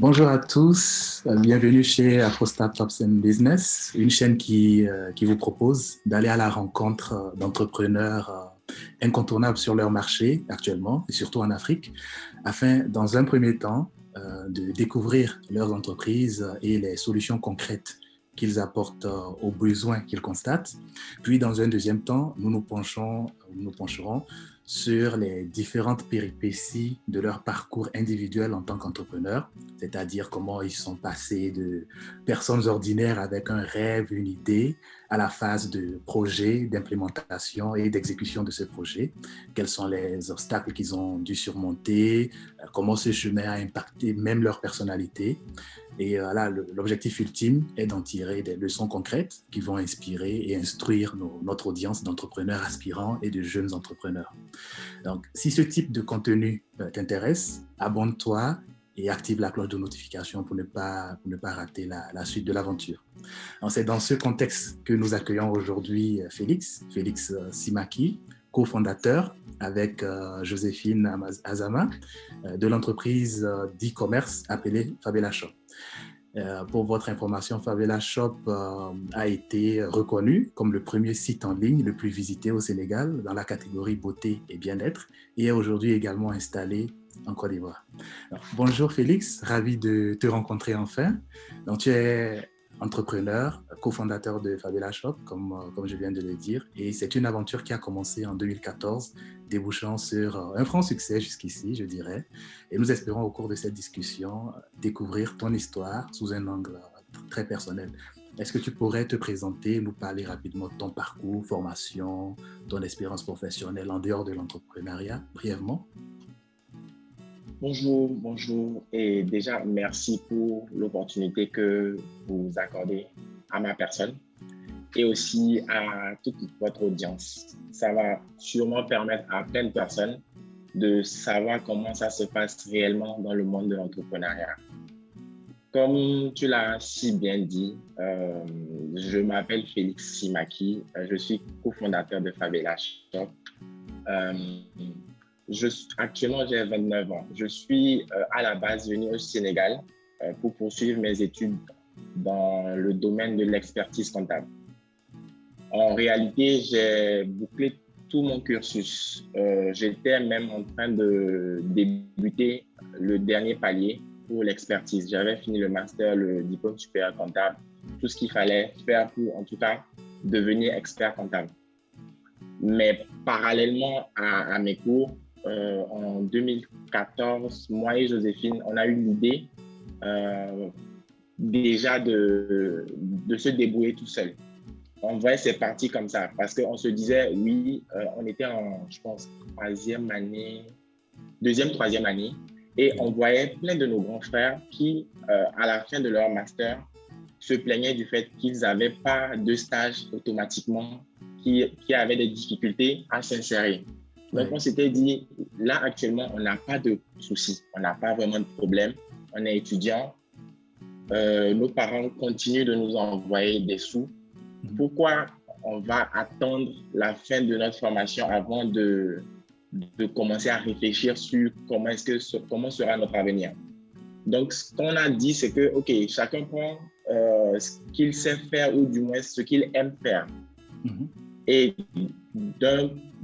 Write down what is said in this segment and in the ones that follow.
Bonjour à tous, bienvenue chez Afro Startups and Business, une chaîne qui vous propose d'aller à la rencontre d'entrepreneurs incontournables sur leur marché actuellement, et surtout en Afrique, afin, dans un premier temps, de découvrir leurs entreprises et les solutions concrètes qu'ils apportent aux besoins qu'ils constatent. Puis, dans un deuxième temps, nous nous pencherons sur les différentes péripéties de leur parcours individuel en tant qu'entrepreneur, c'est-à-dire comment ils sont passés de personnes ordinaires avec un rêve, une idée, à la phase de projet, d'implémentation et d'exécution de ce projet, quels sont les obstacles qu'ils ont dû surmonter, comment ce chemin a impacté même leur personnalité. Et là, l'objectif ultime est d'en tirer des leçons concrètes qui vont inspirer et instruire notre audience d'entrepreneurs aspirants et de jeunes entrepreneurs. Donc, si ce type de contenu t'intéresse, abonne-toi et active la cloche de notification pour ne pas rater la suite de l'aventure. C'est dans ce contexte que nous accueillons aujourd'hui Félix Simaki, cofondateur avec Joséphine Azama de l'entreprise d'e-commerce appelée Favela Shop. Pour votre information, Favela Shop a été reconnu comme le premier site en ligne le plus visité au Sénégal dans la catégorie beauté et bien-être et est aujourd'hui également installé en Côte d'Ivoire. Bonjour Félix, ravi de te rencontrer enfin. Donc, tu es entrepreneur, cofondateur de Favela Shop, comme je viens de le dire, et c'est une aventure qui a commencé en 2014, débouchant sur un franc succès jusqu'ici, je dirais. Et nous espérons au cours de cette discussion découvrir ton histoire sous un angle très personnel. Est-ce que tu pourrais te présenter, nous parler rapidement de ton parcours, formation, ton expérience professionnelle en dehors de l'entrepreneuriat, brièvement? Bonjour, et déjà merci pour l'opportunité que vous accordez à ma personne et aussi à toute votre audience. Ça va sûrement permettre à plein de personnes de savoir comment ça se passe réellement dans le monde de l'entrepreneuriat. Comme tu l'as si bien dit, je m'appelle Félix Simaki, je suis cofondateur de Favela Shop. Actuellement, j'ai 29 ans. Je suis à la base venu au Sénégal pour poursuivre mes études dans le domaine de l'expertise comptable. En réalité, j'ai bouclé tout mon cursus. J'étais même en train de débuter le dernier palier pour l'expertise. J'avais fini le master, le diplôme supérieur comptable, tout ce qu'il fallait faire pour, en tout cas, devenir expert comptable. Mais parallèlement à mes cours, en 2014, moi et Joséphine, on a eu l'idée déjà de se débrouiller tout seul. En vrai, c'est parti comme ça parce qu'on se disait, oui, on était en, je pense, troisième année, et on voyait plein de nos grands frères qui, à la fin de leur master, se plaignaient du fait qu'ils n'avaient pas de stage automatiquement, qui avaient des difficultés à s'insérer. Donc, on s'était dit, là, actuellement, on n'a pas de soucis, on n'a pas vraiment de problème, on est étudiant, nos parents continuent de nous envoyer des sous. Pourquoi on va attendre la fin de notre formation avant de commencer à réfléchir sur comment sera notre avenir? Donc, ce qu'on a dit, c'est que, OK, chacun prend ce qu'il sait faire ou du moins ce qu'il aime faire. Et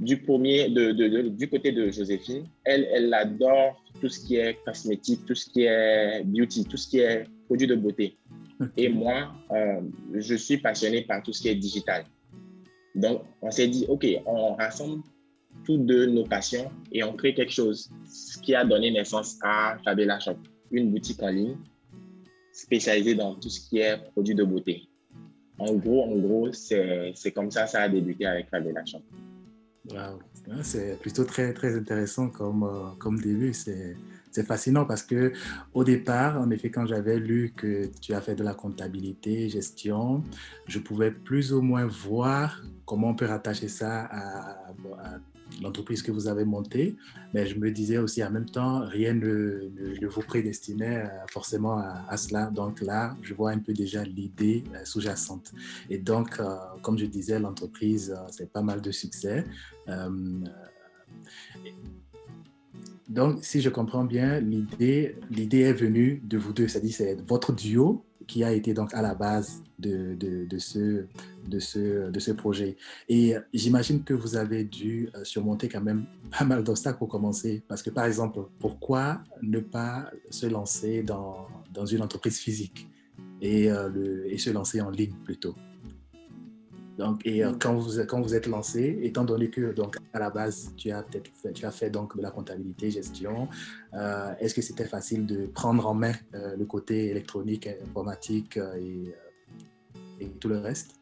du côté de Joséphine, elle adore tout ce qui est cosmétique, tout ce qui est beauty, tout ce qui est produit de beauté. Et moi, je suis passionné par tout ce qui est digital. Donc, on s'est dit, OK, on rassemble toutes deux nos passions et on crée quelque chose, ce qui a donné naissance à Favela Shop, une boutique en ligne spécialisée dans tout ce qui est produits de beauté. En gros, c'est comme ça a débuté avec Favela Shop. Wow. C'est plutôt très, très intéressant comme début. C'est fascinant parce que au départ, en effet, quand j'avais lu que tu as fait de la comptabilité, gestion, je pouvais plus ou moins voir comment on peut rattacher ça à l'entreprise que vous avez montée. Mais je me disais aussi en même temps, rien ne vous prédestinait forcément à cela. Donc là, je vois un peu déjà l'idée sous-jacente. Et donc, comme je disais, l'entreprise, c'est pas mal de succès. Donc, si je comprends bien, l'idée est venue de vous deux, c'est-à-dire c'est votre duo qui a été donc à la base de ce projet. Et j'imagine que vous avez dû surmonter quand même pas mal d'obstacles pour commencer. Parce que, par exemple, pourquoi ne pas se lancer dans une entreprise physique et se lancer en ligne plutôt? Donc, et quand vous êtes lancé, étant donné que donc à la base tu as fait donc de la comptabilité, gestion, est-ce que c'était facile de prendre en main le côté électronique, informatique et tout le reste?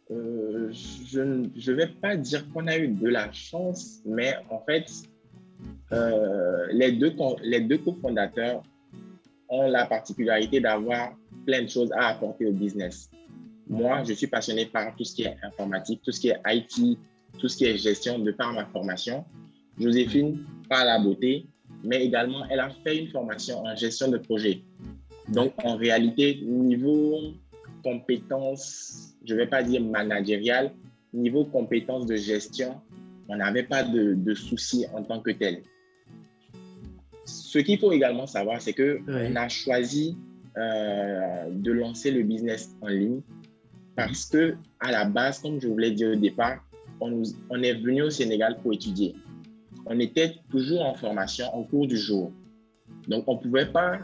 Je ne vais pas dire qu'on a eu de la chance, mais en fait, les deux cofondateurs ont la particularité d'avoir plein de choses à apporter au business. Moi, je suis passionné par tout ce qui est informatique, tout ce qui est IT, tout ce qui est gestion de par ma formation. Joséphine, par la beauté, mais également, elle a fait une formation en gestion de projet. Donc, en réalité, niveau compétences, je ne vais pas dire managériales, niveau compétences de gestion, on n'avait pas de soucis en tant que tel. Ce qu'il faut également savoir, c'est qu'on a choisi de lancer le business en ligne parce que, à la base, comme je vous l'ai dit au départ, on est venu au Sénégal pour étudier. On était toujours en formation, en cours du jour. Donc, on ne pouvait pas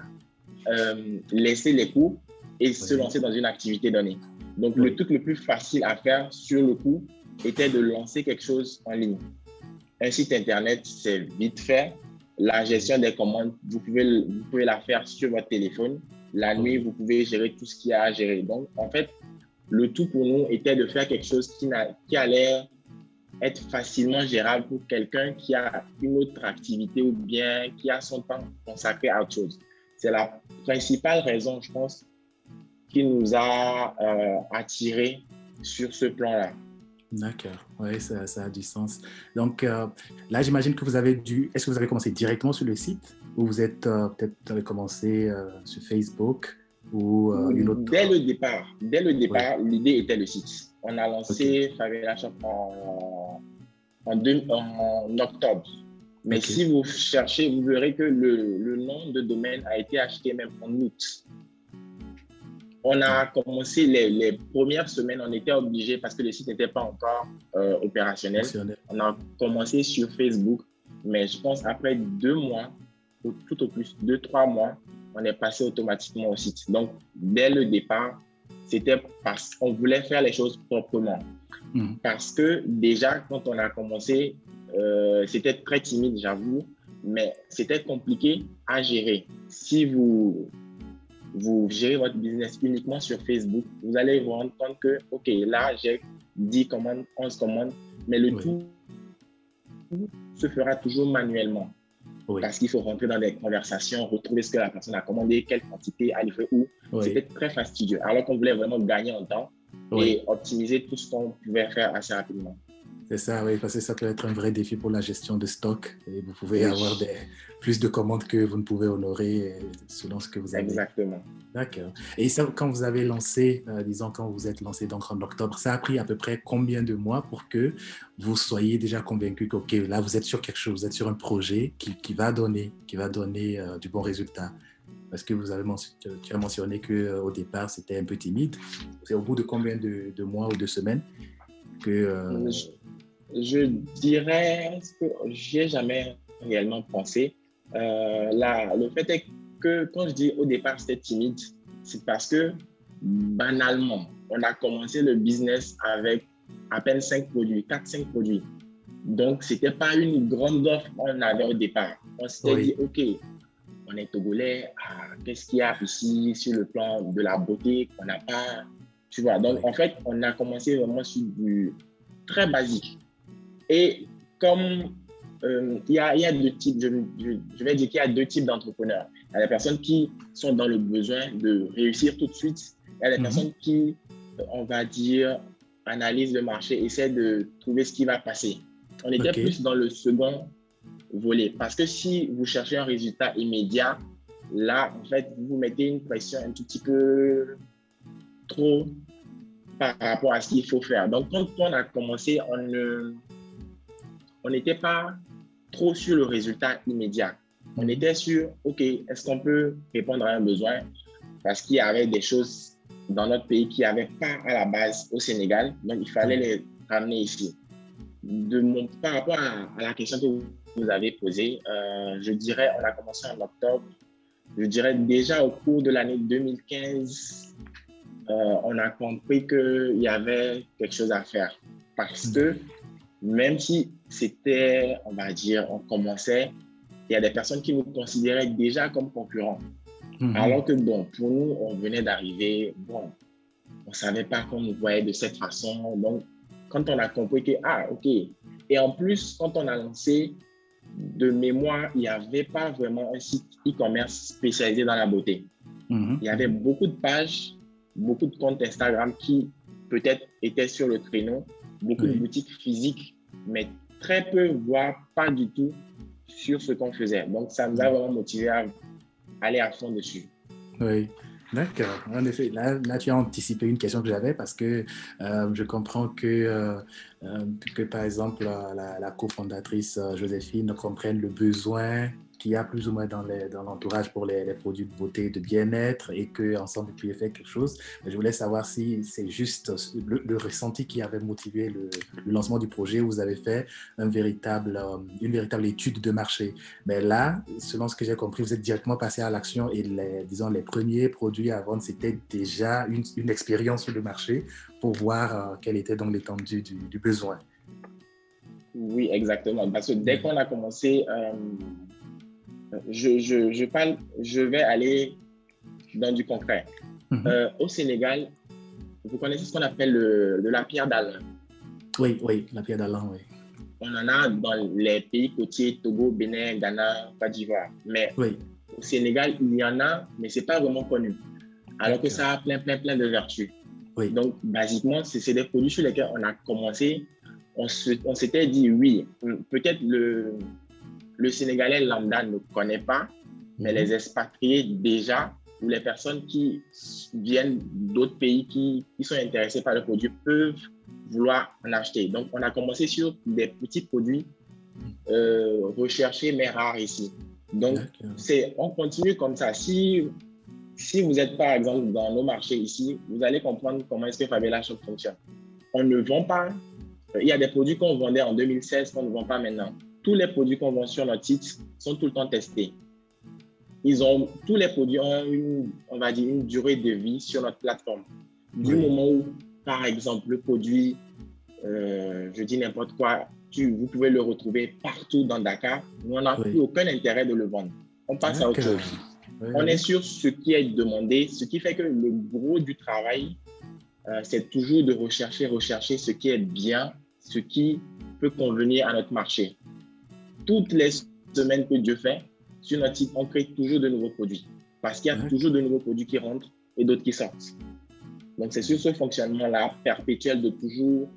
laisser les cours et se lancer dans une activité donnée. Donc, le truc le plus facile à faire sur le coup était de lancer quelque chose en ligne. Un site internet, c'est vite fait. La gestion des commandes, vous pouvez la faire sur votre téléphone. La nuit, vous pouvez gérer tout ce qu'il y a à gérer. Donc, en fait, le tout pour nous était de faire quelque chose qui allait être facilement gérable pour quelqu'un qui a une autre activité ou bien qui a son temps consacré à autre chose. C'est la principale raison, je pense, qui nous a attirés sur ce plan-là. D'accord, oui, ça a du sens. Donc là, j'imagine que est-ce que vous avez commencé directement sur le site ou vous êtes peut-être vous avez commencé sur Facebook ou une autre... Dès le départ, l'idée était le site. On a lancé Favela Shop en octobre. Mais si vous cherchez, vous verrez que le nom de domaine a été acheté même en août. On a commencé les premières semaines, on était obligé parce que le site n'était pas encore opérationnel. On a commencé sur Facebook, mais je pense après 2 mois, ou tout au plus 2-3 mois, on est passé automatiquement au site. Donc, dès le départ, c'était parce qu'on voulait faire les choses proprement. Parce que déjà, quand on a commencé, c'était très timide, j'avoue, mais c'était compliqué à gérer. Si vous gérez votre business uniquement sur Facebook, vous allez vous rendre compte que, OK, là, j'ai 10 commandes, 11 commandes, mais le tout se fera toujours manuellement. Parce qu'il faut rentrer dans des conversations, retrouver ce que la personne a commandé, quelle quantité a livré où. C'était très fastidieux. Alors qu'on voulait vraiment gagner en temps et optimiser tout ce qu'on pouvait faire assez rapidement. C'est ça, oui, parce que ça peut être un vrai défi pour la gestion de stock et vous pouvez avoir plus de commandes que vous ne pouvez honorer selon ce que vous avez. Exactement. D'accord. Et ça, quand vous avez lancé, disons, quand vous êtes lancé donc en octobre, ça a pris à peu près combien de mois pour que vous soyez déjà convaincu que, OK, là, vous êtes sur quelque chose, vous êtes sur un projet qui va donner du bon résultat? Parce que tu as mentionné qu'au départ, c'était un peu timide. C'est au bout de combien de mois ou de semaines que... Je dirais que j'y ai jamais réellement pensé. Le fait est que quand je dis au départ c'était timide, c'est parce que banalement, on a commencé le business avec à peine 5 produits, 4-5 produits. Donc, ce n'était pas une grande offre qu'on avait au départ. On s'était dit, OK, on est togolais, qu'est-ce qu'il y a ici sur le plan de la beauté qu'on n'a pas, tu vois. Donc, en fait, on a commencé vraiment sur du très basique. Et comme il y a deux types, je vais dire qu'il y a deux types d'entrepreneurs. Il y a des personnes qui sont dans le besoin de réussir tout de suite. Il y a des personnes qui, on va dire, analysent le marché, essaient de trouver ce qui va passer. On était plus dans le second volet. Parce que si vous cherchez un résultat immédiat, là, en fait, vous mettez une pression un tout petit peu trop par rapport à ce qu'il faut faire. Donc, quand on a commencé, on n'était pas trop sur le résultat immédiat. On était sur, OK, est-ce qu'on peut répondre à un besoin? Parce qu'il y avait des choses dans notre pays qui n'avaient pas à la base au Sénégal, donc il fallait les ramener ici. Par rapport à la question que vous avez posée, je dirais, on a commencé en octobre. Je dirais déjà au cours de l'année 2015, on a compris qu'il y avait quelque chose à faire. Parce que même si c'était, on va dire, on commençait, il y a des personnes qui nous considéraient déjà comme concurrents. Alors que, bon, pour nous, on venait d'arriver, bon, on ne savait pas qu'on nous voyait de cette façon. Donc, quand on a compris que, ah, OK. Et en plus, quand on a lancé, de mémoire, il n'y avait pas vraiment un site e-commerce spécialisé dans la beauté. Il y avait beaucoup de pages, beaucoup de comptes Instagram qui peut-être étaient sur le créneau, beaucoup de boutiques physiques, mais très peu, voire pas du tout sur ce qu'on faisait. Donc, ça nous a vraiment motivé à aller à fond dessus. Oui, d'accord. En effet, là, tu as anticipé une question que j'avais parce que je comprends que, par exemple, la cofondatrice Joséphine comprenne le besoin qu'il y a plus ou moins dans l'entourage pour les produits de beauté et de bien-être et qu'ensemble, vous pouviez faire quelque chose. Mais je voulais savoir si c'est juste le ressenti qui avait motivé le lancement du projet où vous avez fait une véritable étude de marché. Mais là, selon ce que j'ai compris, vous êtes directement passé à l'action et disons, les premiers produits à vendre, c'était déjà une expérience sur le marché pour voir quelle était donc l'étendue du besoin. Oui, exactement. Parce que dès qu'on a commencé, je vais aller dans du concret. Au Sénégal, vous connaissez ce qu'on appelle de la pierre d'Alain? Oui, la pierre d'Alain, oui. On en a dans les pays côtiers, Togo, Bénin, Ghana, Côte d'Ivoire. Mais au Sénégal, il y en a, mais ce n'est pas vraiment connu. Alors que ça a plein de vertus. Donc, basiquement, c'est des produits sur lesquels on a commencé. On s'était dit, oui, peut-être le Sénégalais lambda ne connaît pas, mais les expatriés déjà, ou les personnes qui viennent d'autres pays qui sont intéressés par le produit peuvent vouloir en acheter. Donc, on a commencé sur des petits produits recherchés mais rares ici. Donc, on continue comme ça. Si vous êtes par exemple dans nos marchés ici, vous allez comprendre comment est-ce que Fabiola Shop fonctionne. On ne vend pas. Il y a des produits qu'on vendait en 2016 qu'on ne vend pas maintenant. Tous les produits qu'on vend sur notre site sont tout le temps testés. Tous les produits ont une durée de vie sur notre plateforme. Du moment où, par exemple, le produit, je dis n'importe quoi, vous pouvez le retrouver partout dans Dakar, nous, on n'a plus aucun intérêt de le vendre. On passe à autre chose. On est sur ce qui est demandé, ce qui fait que le gros du travail, c'est toujours de rechercher ce qui est bien, ce qui peut convenir à notre marché. Toutes les semaines que Dieu fait, sur notre site, on crée toujours de nouveaux produits parce qu'il y a toujours de nouveaux produits qui rentrent et d'autres qui sortent. Donc, c'est sur ce fonctionnement-là perpétuel de toujours,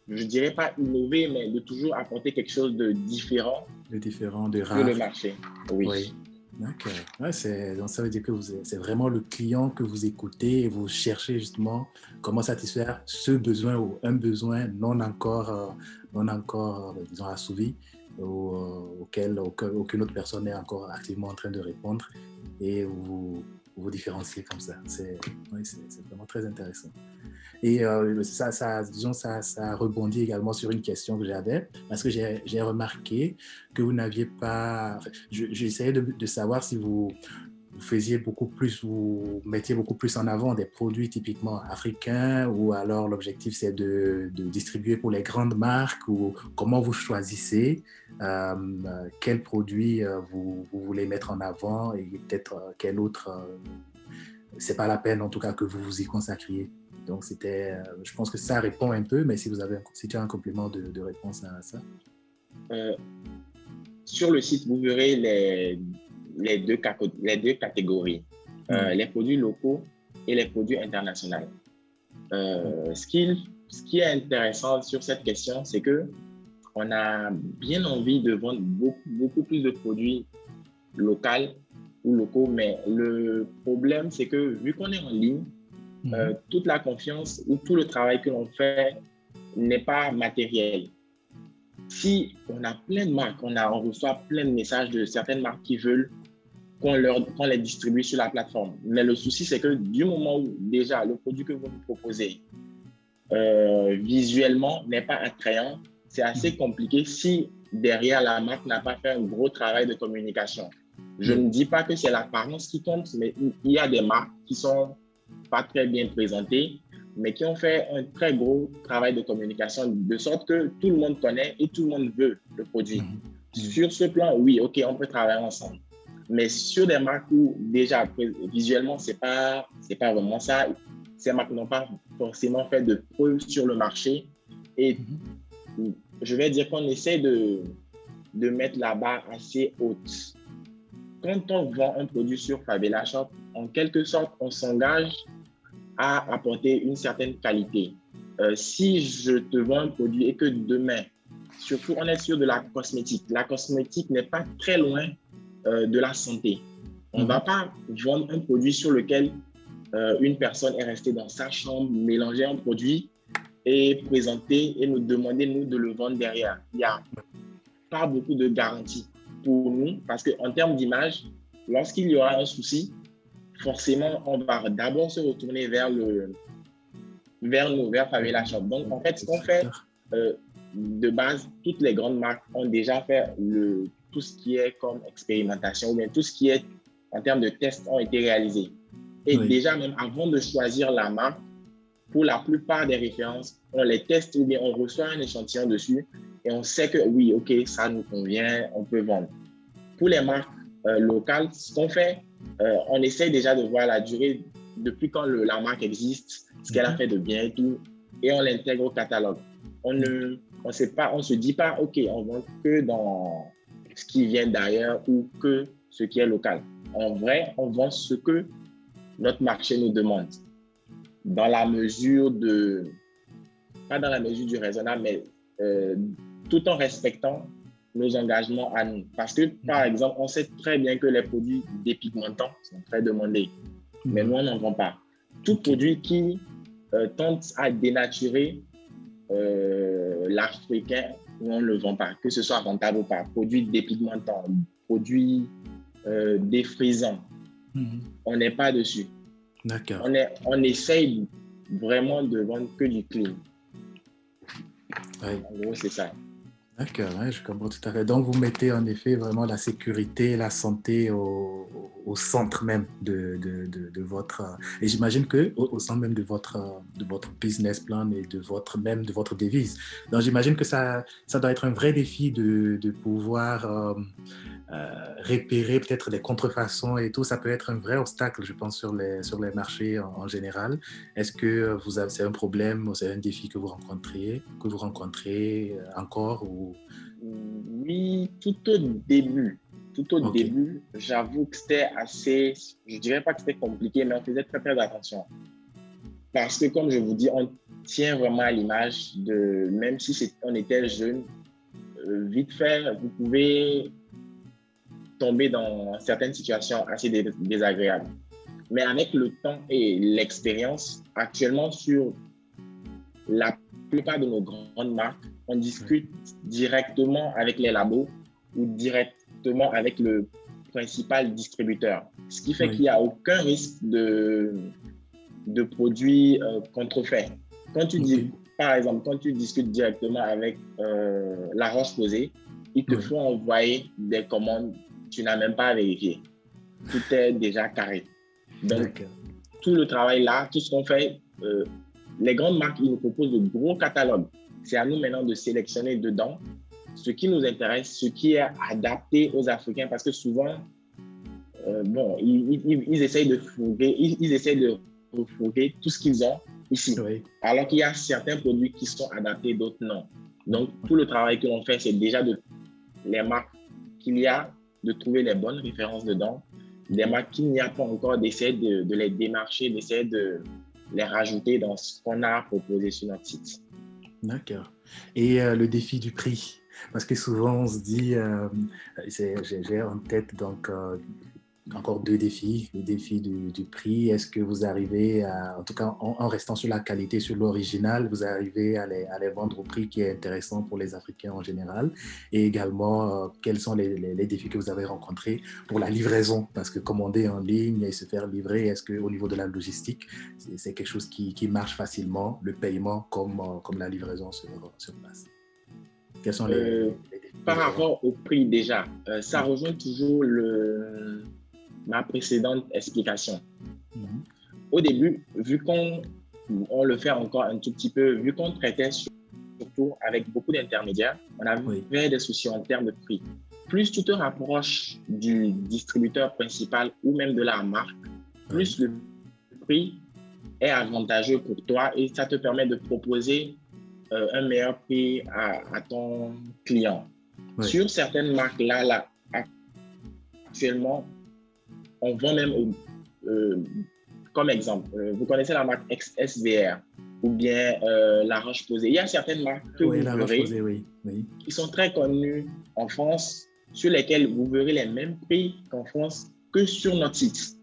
je ne dirais pas innover, mais de toujours apporter quelque chose de différent, de rare. Sur le marché. Oui. D'accord. Donc ça veut dire que c'est vraiment le client que vous écoutez et vous cherchez justement comment satisfaire ce besoin ou un besoin non encore disons, assouvi auquel aucune autre personne n'est encore activement en train de répondre et vous différenciez comme ça. C'est vraiment très intéressant. Et ça rebondit également sur une question que j'avais, parce que j'ai remarqué que vous n'aviez pas... J'essayais de savoir si vous faisiez beaucoup plus, vous mettiez beaucoup plus en avant des produits typiquement africains, ou alors l'objectif c'est de distribuer pour les grandes marques, ou comment vous choisissez quels produits vous voulez mettre en avant, et peut-être quel autre... c'est pas la peine en tout cas que vous vous y consacriez. Donc, je pense que ça répond un peu, mais si tu as un complément de réponse à ça. Sur le site, vous verrez les deux catégories, les produits locaux et les produits internationaux. Ce qui est intéressant sur cette question, c'est qu'on a bien envie de vendre beaucoup plus de produits locaux, mais le problème, c'est que vu qu'on est en ligne, toute la confiance ou tout le travail que l'on fait n'est pas matériel. si on a plein de marques, on reçoit plein de messages de certaines marques qui veulent qu'on les distribue sur la plateforme. Mais le souci, c'est que du moment où déjà le produit que vous nous proposez visuellement n'est pas attrayant, c'est assez compliqué si derrière la marque n'a pas fait un gros travail de communication. Je ne dis pas que c'est l'apparence qui compte, mais il y a des marques qui sont pas très bien présentées, mais qui ont fait un très gros travail de communication de sorte que tout le monde connaît et tout le monde veut le produit. Sur ce plan, oui, ok, on peut travailler ensemble. Mais sur des marques où déjà visuellement, c'est pas vraiment ça, ces marques n'ont pas forcément fait de preuves sur le marché. Et je vais dire qu'on essaie de mettre la barre assez haute. Quand on vend un produit sur Favela Shop, en quelque sorte, on s'engage à apporter une certaine qualité. Si je te vends un produit et que demain, surtout on est sur de la cosmétique n'est pas très loin de la santé. On ne va pas vendre un produit sur lequel une personne est restée dans sa chambre, mélanger un produit et présenter et nous demander, nous, de le vendre derrière. Il n'y a pas beaucoup de garantie pour nous parce qu'en termes d'image, lorsqu'il y aura un souci, forcément, on va d'abord se retourner vers Favela Shop. Donc, en fait, ce qu'on fait, de base, toutes les grandes marques ont déjà fait tout ce qui est comme expérimentation, ou bien tout ce qui est en termes de tests ont été réalisés. Et déjà, même avant de choisir la marque, pour la plupart des références, on les teste ou bien on reçoit un échantillon dessus et on sait que oui, ok, ça nous convient, on peut vendre. Pour les marques locales, ce qu'on fait, on essaie déjà de voir la durée depuis quand la marque existe, ce qu'elle a fait de bien et tout, et on l'intègre au catalogue. On se dit pas, ok, on vend que dans ce qui vient d'ailleurs ou que ce qui est local. En vrai, on vend ce que notre marché nous demande. Dans la mesure pas dans la mesure du raisonnable, mais tout en respectant nos engagements à nous. Parce que, par exemple, on sait très bien que les produits dépigmentants sont très demandés, mais nous, on n'en vend pas. Tout produit qui tente à dénaturer l'Africain, nous, on ne le vend pas, que ce soit rentable ou pas. Produits dépigmentants, produits défrisants, on n'est pas dessus. D'accord. On essaye vraiment de vendre que du clean. En gros, c'est ça. D'accord, je comprends tout à fait. Donc, vous mettez en effet vraiment la sécurité et la santé au centre même de votre... Et j'imagine qu'au centre même de votre business plan et de votre devise. Donc, j'imagine que ça doit être un vrai défi de pouvoir repérer peut-être les contrefaçons et tout. Ça peut être un vrai obstacle, je pense, sur les marchés en général. Est-ce que c'est un problème ou c'est un défi que vous rencontrez encore ou... Oui, tout au début, j'avoue que c'était assez, je dirais pas que c'était compliqué, mais on faisait très, très attention. Parce que, comme je vous dis, on tient vraiment à l'image de, même si on était jeune, vite fait, vous pouvez tomber dans certaines situations assez désagréables. Mais avec le temps et l'expérience, actuellement, sur la plupart de nos grandes marques, on discute directement avec les labos ou directement avec le principal distributeur. Ce qui fait qu'il n'y a aucun risque de produits contrefaits. Quand tu dis, par exemple, quand tu discutes directement avec La Roche-Posay, ils te font envoyer des commandes, tu n'as même pas à vérifier. Tout est déjà carré. Donc, tout le travail là, tout ce qu'on fait, les grandes marques, ils nous proposent de gros catalogues. C'est à nous maintenant de sélectionner dedans ce qui nous intéresse, ce qui est adapté aux Africains, parce que souvent, ils essayent de refourguer tout ce qu'ils ont ici. Alors qu'il y a certains produits qui sont adaptés, d'autres non. Donc, tout le travail que l'on fait, c'est déjà les marques qu'il y a, de trouver les bonnes références dedans. Des marques qu'il n'y a pas encore, d'essayer de les démarcher, d'essayer de les rajouter dans ce qu'on a proposé sur notre site. D'accord. Et le défi du prix, parce que souvent on se dit, j'ai en tête donc encore deux défis. Le défi du prix. Est-ce que vous arrivez à, en tout cas en restant sur la qualité, sur l'original, vous arrivez à les vendre au prix qui est intéressant pour les Africains en général? Et également, quels sont les défis que vous avez rencontrés pour la livraison? Parce que commander en ligne et se faire livrer, est-ce qu'au niveau de la logistique, c'est quelque chose qui marche facilement, le paiement comme la livraison sur place? Quels sont les défis que Par vous avez rapport au prix déjà, ça rejoint toujours ma précédente explication. rencontrés? Au début, vu qu'on le fait encore un tout petit peu, vu qu'on traitait surtout avec beaucoup d'intermédiaires, on avait des soucis en termes de prix. Plus tu te rapproches du distributeur principal ou même de la marque, plus le prix est avantageux pour toi et ça te permet de proposer un meilleur prix à ton client. Oui. Sur certaines marques là, actuellement, on vend même comme exemple, vous connaissez la marque SVR ou bien La Roche-Posay. Il y a certaines marques que Oui, vous La verrez Roche-Posay, oui. qui sont très connues en France, sur lesquelles vous verrez les mêmes prix qu'en France que sur notre site.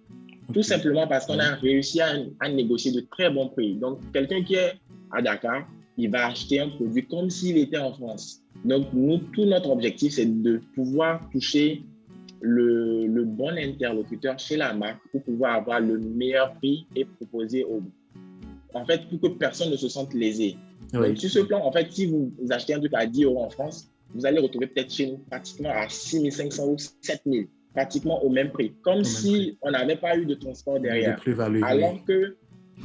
Tout simplement parce qu'on a réussi à négocier de très bons prix. Donc, quelqu'un qui est à Dakar, il va acheter un produit comme s'il était en France. Donc, nous, tout notre objectif, c'est de pouvoir toucher le bon interlocuteur chez la marque pour pouvoir avoir le meilleur prix et proposer en fait, pour que personne ne se sente lésé. Donc, sur ce plan, en fait, si vous achetez un truc à 10 € en France, vous allez retrouver peut-être chez nous pratiquement à 6 500 ou 7 000, pratiquement au même prix, comme si on n'avait pas eu de transport derrière. De plus-value, alors que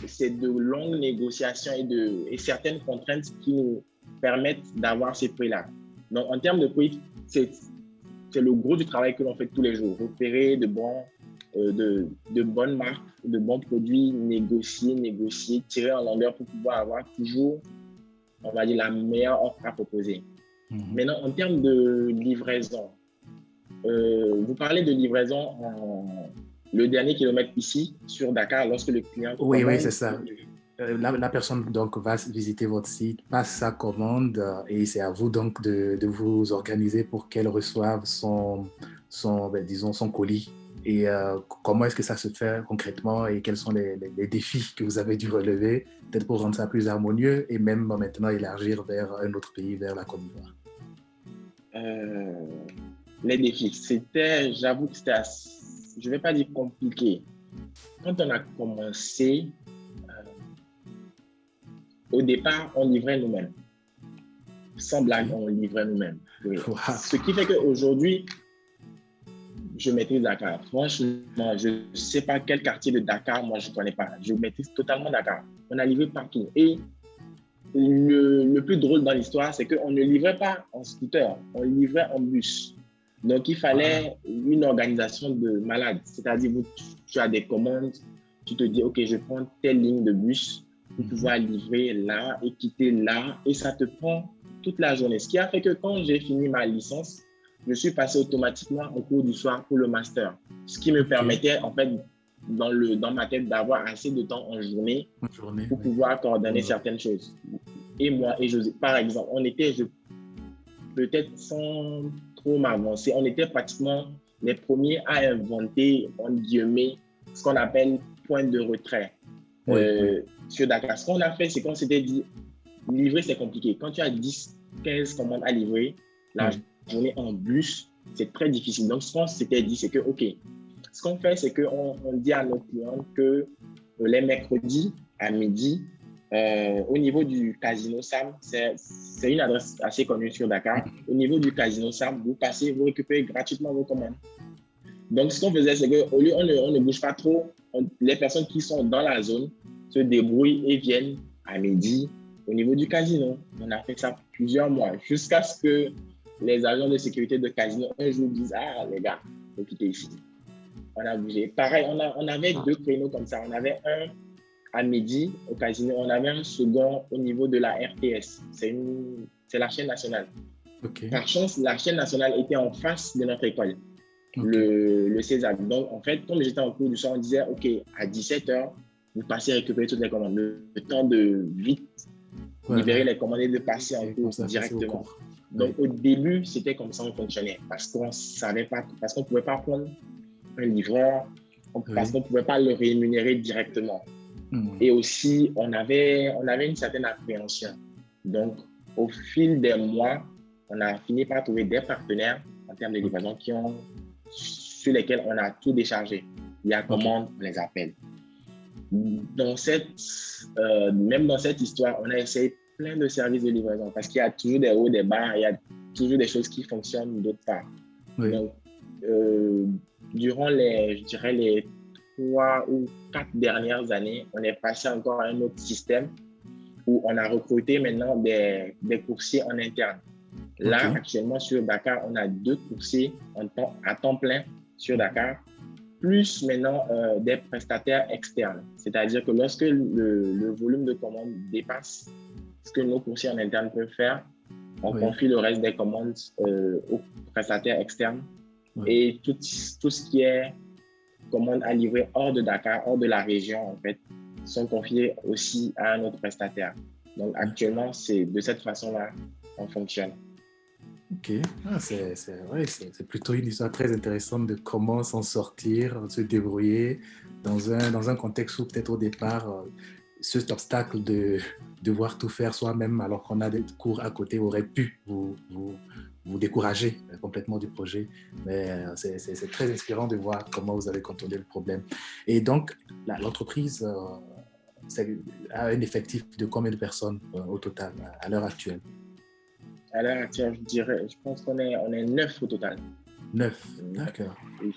c'est de longues négociations et certaines contraintes qui nous permettent d'avoir ces prix-là. Donc, en termes de prix, c'est le gros du travail que l'on fait tous les jours. Repérer de bonnes marques, de bons produits, négocier, tirer en longueur pour pouvoir avoir toujours, on va dire, la meilleure offre à proposer. Maintenant, en termes de livraison, vous parlez de livraison le dernier kilomètre ici, sur Dakar, lorsque le client commande. Oui, c'est ça. La personne donc va visiter votre site, passe sa commande et c'est à vous donc de vous organiser pour qu'elle reçoive son colis. Et comment est-ce que ça se fait concrètement et quels sont les défis que vous avez dû relever, peut-être pour rendre ça plus harmonieux et même maintenant élargir vers un autre pays, vers la Côte d'Ivoire? Les défis, j'avoue que c'était je ne vais pas dire compliqué. Quand on a commencé, au départ, on livrait nous-mêmes. Sans blague, on livrait nous-mêmes. Oui. Wow. Ce qui fait qu'aujourd'hui, je maîtrise Dakar. Franchement, je ne sais pas quel quartier de Dakar, moi, je ne connais pas. Je maîtrise totalement Dakar. On a livré partout. Et le plus drôle dans l'histoire, c'est qu'on ne livrait pas en scooter, on livrait en bus. Donc, il fallait une organisation de malade. C'est-à-dire, tu as des commandes, tu te dis, OK, je prends telle ligne de bus pour pouvoir livrer là et quitter là. Et ça te prend toute la journée. Ce qui a fait que quand j'ai fini ma licence, je suis passé automatiquement au cours du soir pour le master. Ce qui me permettait, en fait, dans ma tête, d'avoir assez de temps en journée pour pouvoir coordonner certaines choses. Et moi et José, par exemple, on était, peut-être sans trop m'avancer, on était pratiquement les premiers à inventer, en guillemets, ce qu'on appelle point de retrait sur Dakar. Ce qu'on a fait, c'est qu'on s'était dit, livrer, c'est compliqué. Quand tu as 10, 15 commandes à livrer, la journée en bus, c'est très difficile. Donc, ce qu'on s'était dit, c'est que, OK, ce qu'on fait, c'est qu'on dit à nos clients que les mercredis à midi, au niveau du Casino Sam, c'est une adresse assez connue sur Dakar. Au niveau du Casino Sam, vous passez, vous récupérez gratuitement vos commandes. Donc, ce qu'on faisait, c'est qu'au lieu, on ne bouge pas trop. Les personnes qui sont dans la zone se débrouillent et viennent à midi au niveau du casino. On a fait ça plusieurs mois jusqu'à ce que les agents de sécurité de casino un jour disent « Ah, les gars, faut quitter ici. » On a bougé. Pareil, on avait deux créneaux comme ça. On avait un à midi au casino. On avait un second au niveau de la RTS. C'est la chaîne nationale. Par chance, la chaîne nationale était en face de notre école, le César. Donc, en fait, comme j'étais en cours du soir, on disait, OK, à 17h, vous passez récupérer toutes les commandes. Le temps de vite libérer les commandes et de passer en cours directement. Donc, au début, c'était comme ça qu'on fonctionnait parce qu'on savait pas, parce qu'on ne pouvait pas prendre un livreur parce qu'on ne pouvait pas le rémunérer directement. Et aussi, on avait une certaine appréhension. Donc, au fil des mois, on a fini par trouver des partenaires en termes de livraison sur lesquels on a tout déchargé. Il y a commande, on les appelle. Même dans cette histoire, on a essayé plein de services de livraison parce qu'il y a toujours des hauts, des bas, il y a toujours des choses qui fonctionnent d'autre part. Donc, durant les 3 ou 4 dernières années, on est passé encore à un autre système où on a recruté maintenant des coursiers en interne. Là, actuellement, sur Dakar, on a 2 coursiers à temps plein sur Dakar, plus maintenant des prestataires externes. C'est-à-dire que lorsque le volume de commandes dépasse ce que nos coursiers en interne peuvent faire, on confie le reste des commandes aux prestataires externes. Et tout ce qui est commandes à livrer hors de Dakar, hors de la région, en fait, sont confiées aussi à un autre prestataire. Donc, actuellement, c'est de cette façon-là qu'on fonctionne. Ok, c'est plutôt une histoire très intéressante de comment s'en sortir, se débrouiller dans un contexte où peut-être au départ, cet obstacle de devoir tout faire soi-même alors qu'on a des cours à côté aurait pu vous décourager complètement du projet. Mais c'est très inspirant de voir comment vous avez contourné le problème. Et donc, l'entreprise a un effectif de combien de personnes au total à l'heure actuelle? À l'heure actuelle, je pense qu'on est 9 au total. 9, d'accord. Oui.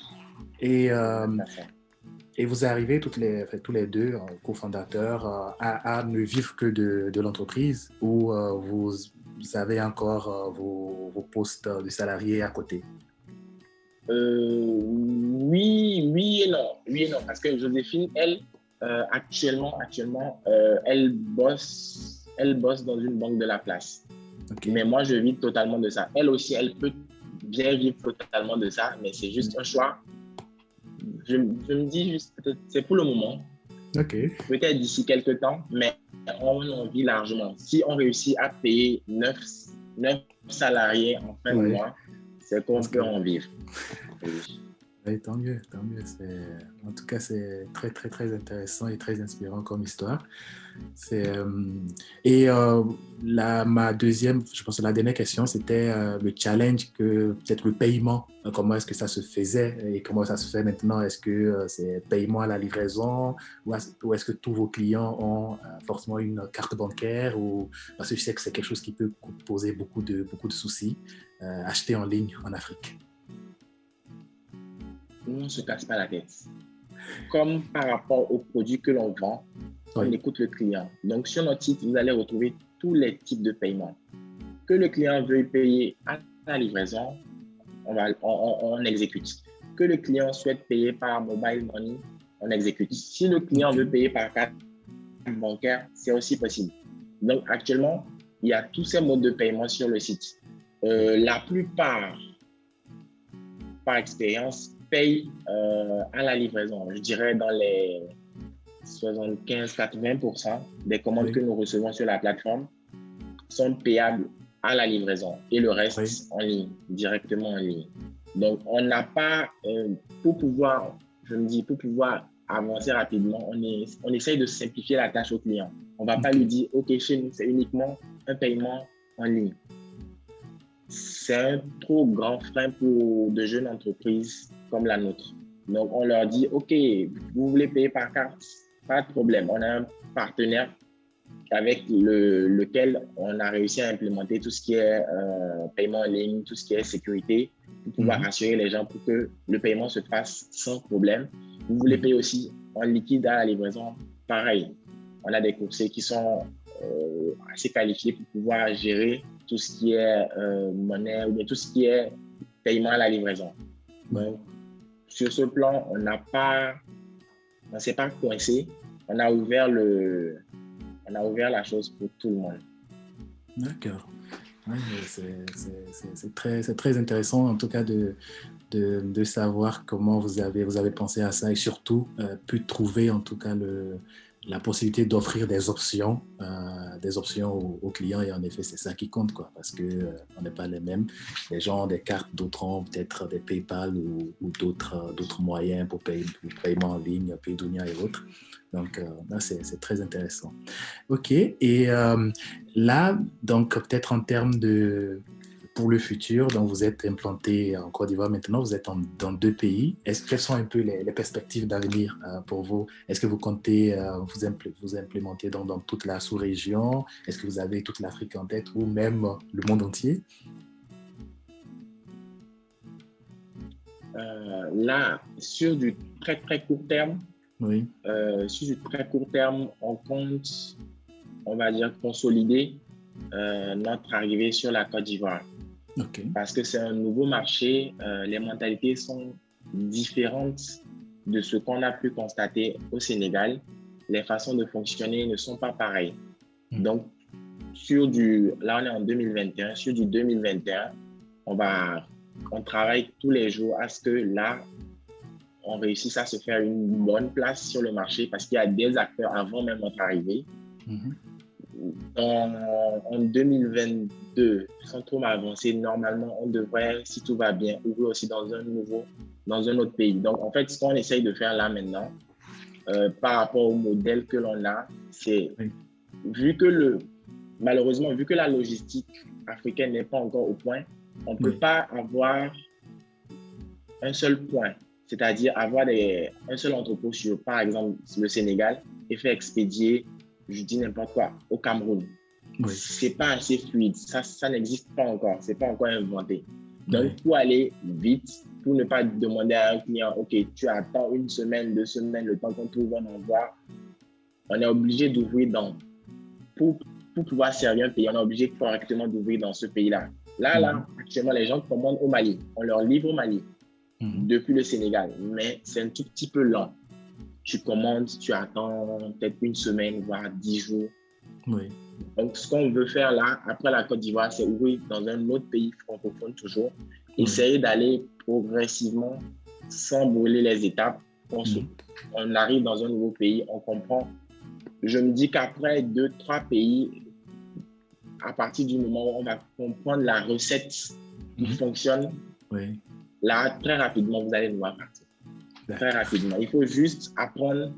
Et vous arrivez tous les deux, cofondateurs, à ne vivre que de l'entreprise ou vous avez encore vos postes de salariés à côté? Oui et non. Oui et non, parce que Joséphine, elle, actuellement, elle bosse dans une banque de la place. Mais moi, je vis totalement de ça. Elle aussi, elle peut bien vivre totalement de ça, mais c'est juste un choix. Je me dis juste, peut-être, c'est pour le moment. Peut-être d'ici quelques temps, mais on en vit largement. Si on réussit à payer 9 salariés en fin de mois, c'est qu'on peut en vivre. Oui, tant mieux. En tout cas, c'est très, très, très intéressant et très inspirant comme histoire. Ma deuxième, je pense que la dernière question, c'était le challenge peut-être le paiement. Comment est-ce que ça se faisait et comment ça se fait maintenant? Est-ce que c'est paiement à la livraison ou est-ce que tous vos clients ont forcément une carte bancaire parce que je sais que c'est quelque chose qui peut poser beaucoup de soucis, acheter en ligne en Afrique. Nous, on ne se casse pas la tête. Comme par rapport aux produits que l'on vend, on écoute le client. Donc, sur notre site, vous allez retrouver tous les types de paiements. Que le client veuille payer à la livraison, on exécute. Que le client souhaite payer par mobile money, on exécute. Si le client veut payer par carte bancaire, c'est aussi possible. Donc, actuellement, il y a tous ces modes de paiement sur le site. La plupart, par expérience, payent à la livraison. Je dirais dans les 75-80% des commandes que nous recevons sur la plateforme sont payables à la livraison et le reste en ligne, directement en ligne. Donc, on n'a pas, pour pouvoir avancer rapidement, on essaye de simplifier la tâche au client. On ne va pas lui dire, OK, chez nous, c'est uniquement un paiement en ligne. C'est un trop grand frein pour de jeunes entreprises comme la nôtre. Donc, on leur dit, OK, vous voulez payer par carte, pas de problème. On a un partenaire avec lequel on a réussi à implémenter tout ce qui est paiement en ligne, tout ce qui est sécurité, pour pouvoir rassurer les gens pour que le paiement se fasse sans problème. Vous voulez payer aussi en liquide à la livraison, pareil. On a des coursiers qui sont assez qualifiés pour pouvoir gérer tout ce qui est monnaie ou bien tout ce qui est paiement à la livraison. Donc, sur ce plan, on ne s'est pas coincé. On a ouvert la chose pour tout le monde. D'accord. Ouais, c'est très intéressant en tout cas de savoir comment vous avez pensé à ça et surtout pu trouver en tout cas la possibilité d'offrir des options aux clients. Et en effet, c'est ça qui compte, quoi, parce qu'on n'est pas les mêmes. Les gens ont des cartes, d'autres ont peut-être des PayPal ou d'autres moyens pour paiement en ligne, Paydunia et autres. Donc, là, c'est très intéressant. OK. Et là, donc, peut-être en termes pour le futur, donc vous êtes implanté en Côte d'Ivoire maintenant, vous êtes dans 2 pays. Quelles sont un peu les perspectives d'avenir pour vous? Est-ce que vous comptez vous implémenter dans toute la sous-région? Est-ce que vous avez toute l'Afrique en tête ou même le monde entier? Là, sur du très très court terme, Oui. On compte, on va dire, consolider notre arrivée sur la Côte d'Ivoire. OK. Parce que c'est un nouveau marché, les mentalités sont différentes de ce qu'on a pu constater au Sénégal. Les façons de fonctionner ne sont pas pareilles. Donc, là on est en 2021, sur du 2021, on travaille tous les jours à ce que là, on réussisse à se faire une bonne place sur le marché parce qu'il y a des acteurs avant même notre arrivée. En 2022, sans trop m'avancer, normalement, on devrait, si tout va bien, ouvrir aussi dans un autre pays. Donc, en fait, ce qu'on essaye de faire là maintenant, par rapport au modèle que l'on a, c'est, malheureusement, vu que la logistique africaine n'est pas encore au point, on ne peut pas avoir un seul point, c'est-à-dire avoir un seul entrepôt sur, par exemple, le Sénégal et faire expédier, je dis n'importe quoi, au Cameroun. Oui. C'est pas assez fluide, ça n'existe pas encore, c'est pas encore inventé. Donc, pour aller vite, pour ne pas demander à un client, OK, tu attends 1 semaine, 2 semaines, le temps qu'on trouve un envoi, on est obligé d'ouvrir pour pouvoir servir un pays, on est obligé correctement d'ouvrir dans ce pays-là. Là, actuellement, les gens commandent au Mali, on leur livre au Mali depuis le Sénégal, mais c'est un tout petit peu lent. Tu commandes, tu attends peut-être 1 semaine, voire 10 jours. Oui. Donc, ce qu'on veut faire là, après la Côte d'Ivoire, c'est ouvrir dans un autre pays francophone toujours, essayer d'aller progressivement sans brûler les étapes. On arrive dans un nouveau pays, on comprend. Je me dis qu'après 2-3 pays, à partir du moment où on va comprendre la recette qui fonctionne, là, très rapidement, vous allez nous voir partir. Très rapidement. Il faut juste apprendre.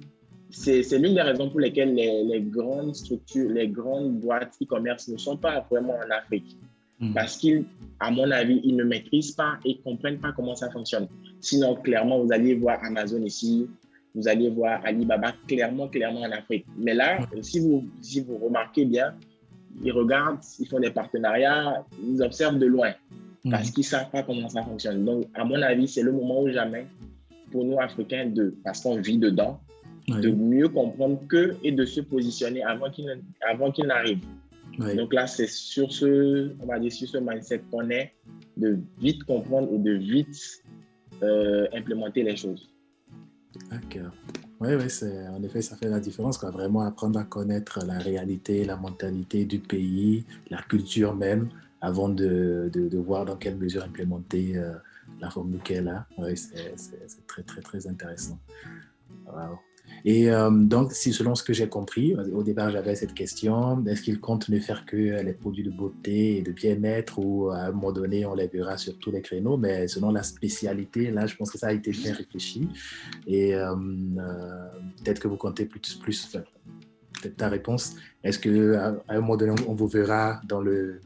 C'est l'une des raisons pour lesquelles les grandes structures, les grandes boîtes e-commerce ne sont pas vraiment en Afrique. Parce qu'à mon avis, ils ne maîtrisent pas et ne comprennent pas comment ça fonctionne. Sinon, clairement, vous alliez voir Amazon ici, vous allez voir Alibaba clairement en Afrique. Mais là, si vous remarquez bien, ils regardent, ils font des partenariats, ils observent de loin parce qu'ils ne savent pas comment ça fonctionne. Donc, à mon avis, c'est le moment ou jamais pour nous, Africains, parce qu'on vit dedans, de mieux comprendre qu'eux et de se positionner avant qu'ils n'arrivent. Donc là, c'est sur ce mindset qu'on est, de vite comprendre et de vite implémenter les choses. D'accord. Oui, en effet, ça fait la différence, quoi. Vraiment apprendre à connaître la réalité, la mentalité du pays, la culture même, avant de voir dans quelle mesure implémenter la formule qu'elle a. Oui, c'est très, très, très intéressant. Wow. Et donc, selon ce que j'ai compris, au départ, j'avais cette question, est-ce qu'ils comptent ne faire que les produits de beauté et de bien-être ou à un moment donné, on les verra sur tous les créneaux, mais selon la spécialité, là, je pense que ça a été bien réfléchi. Et peut-être que vous comptez plus peut-être ta réponse, est-ce qu'à un moment donné, on vous verra dans le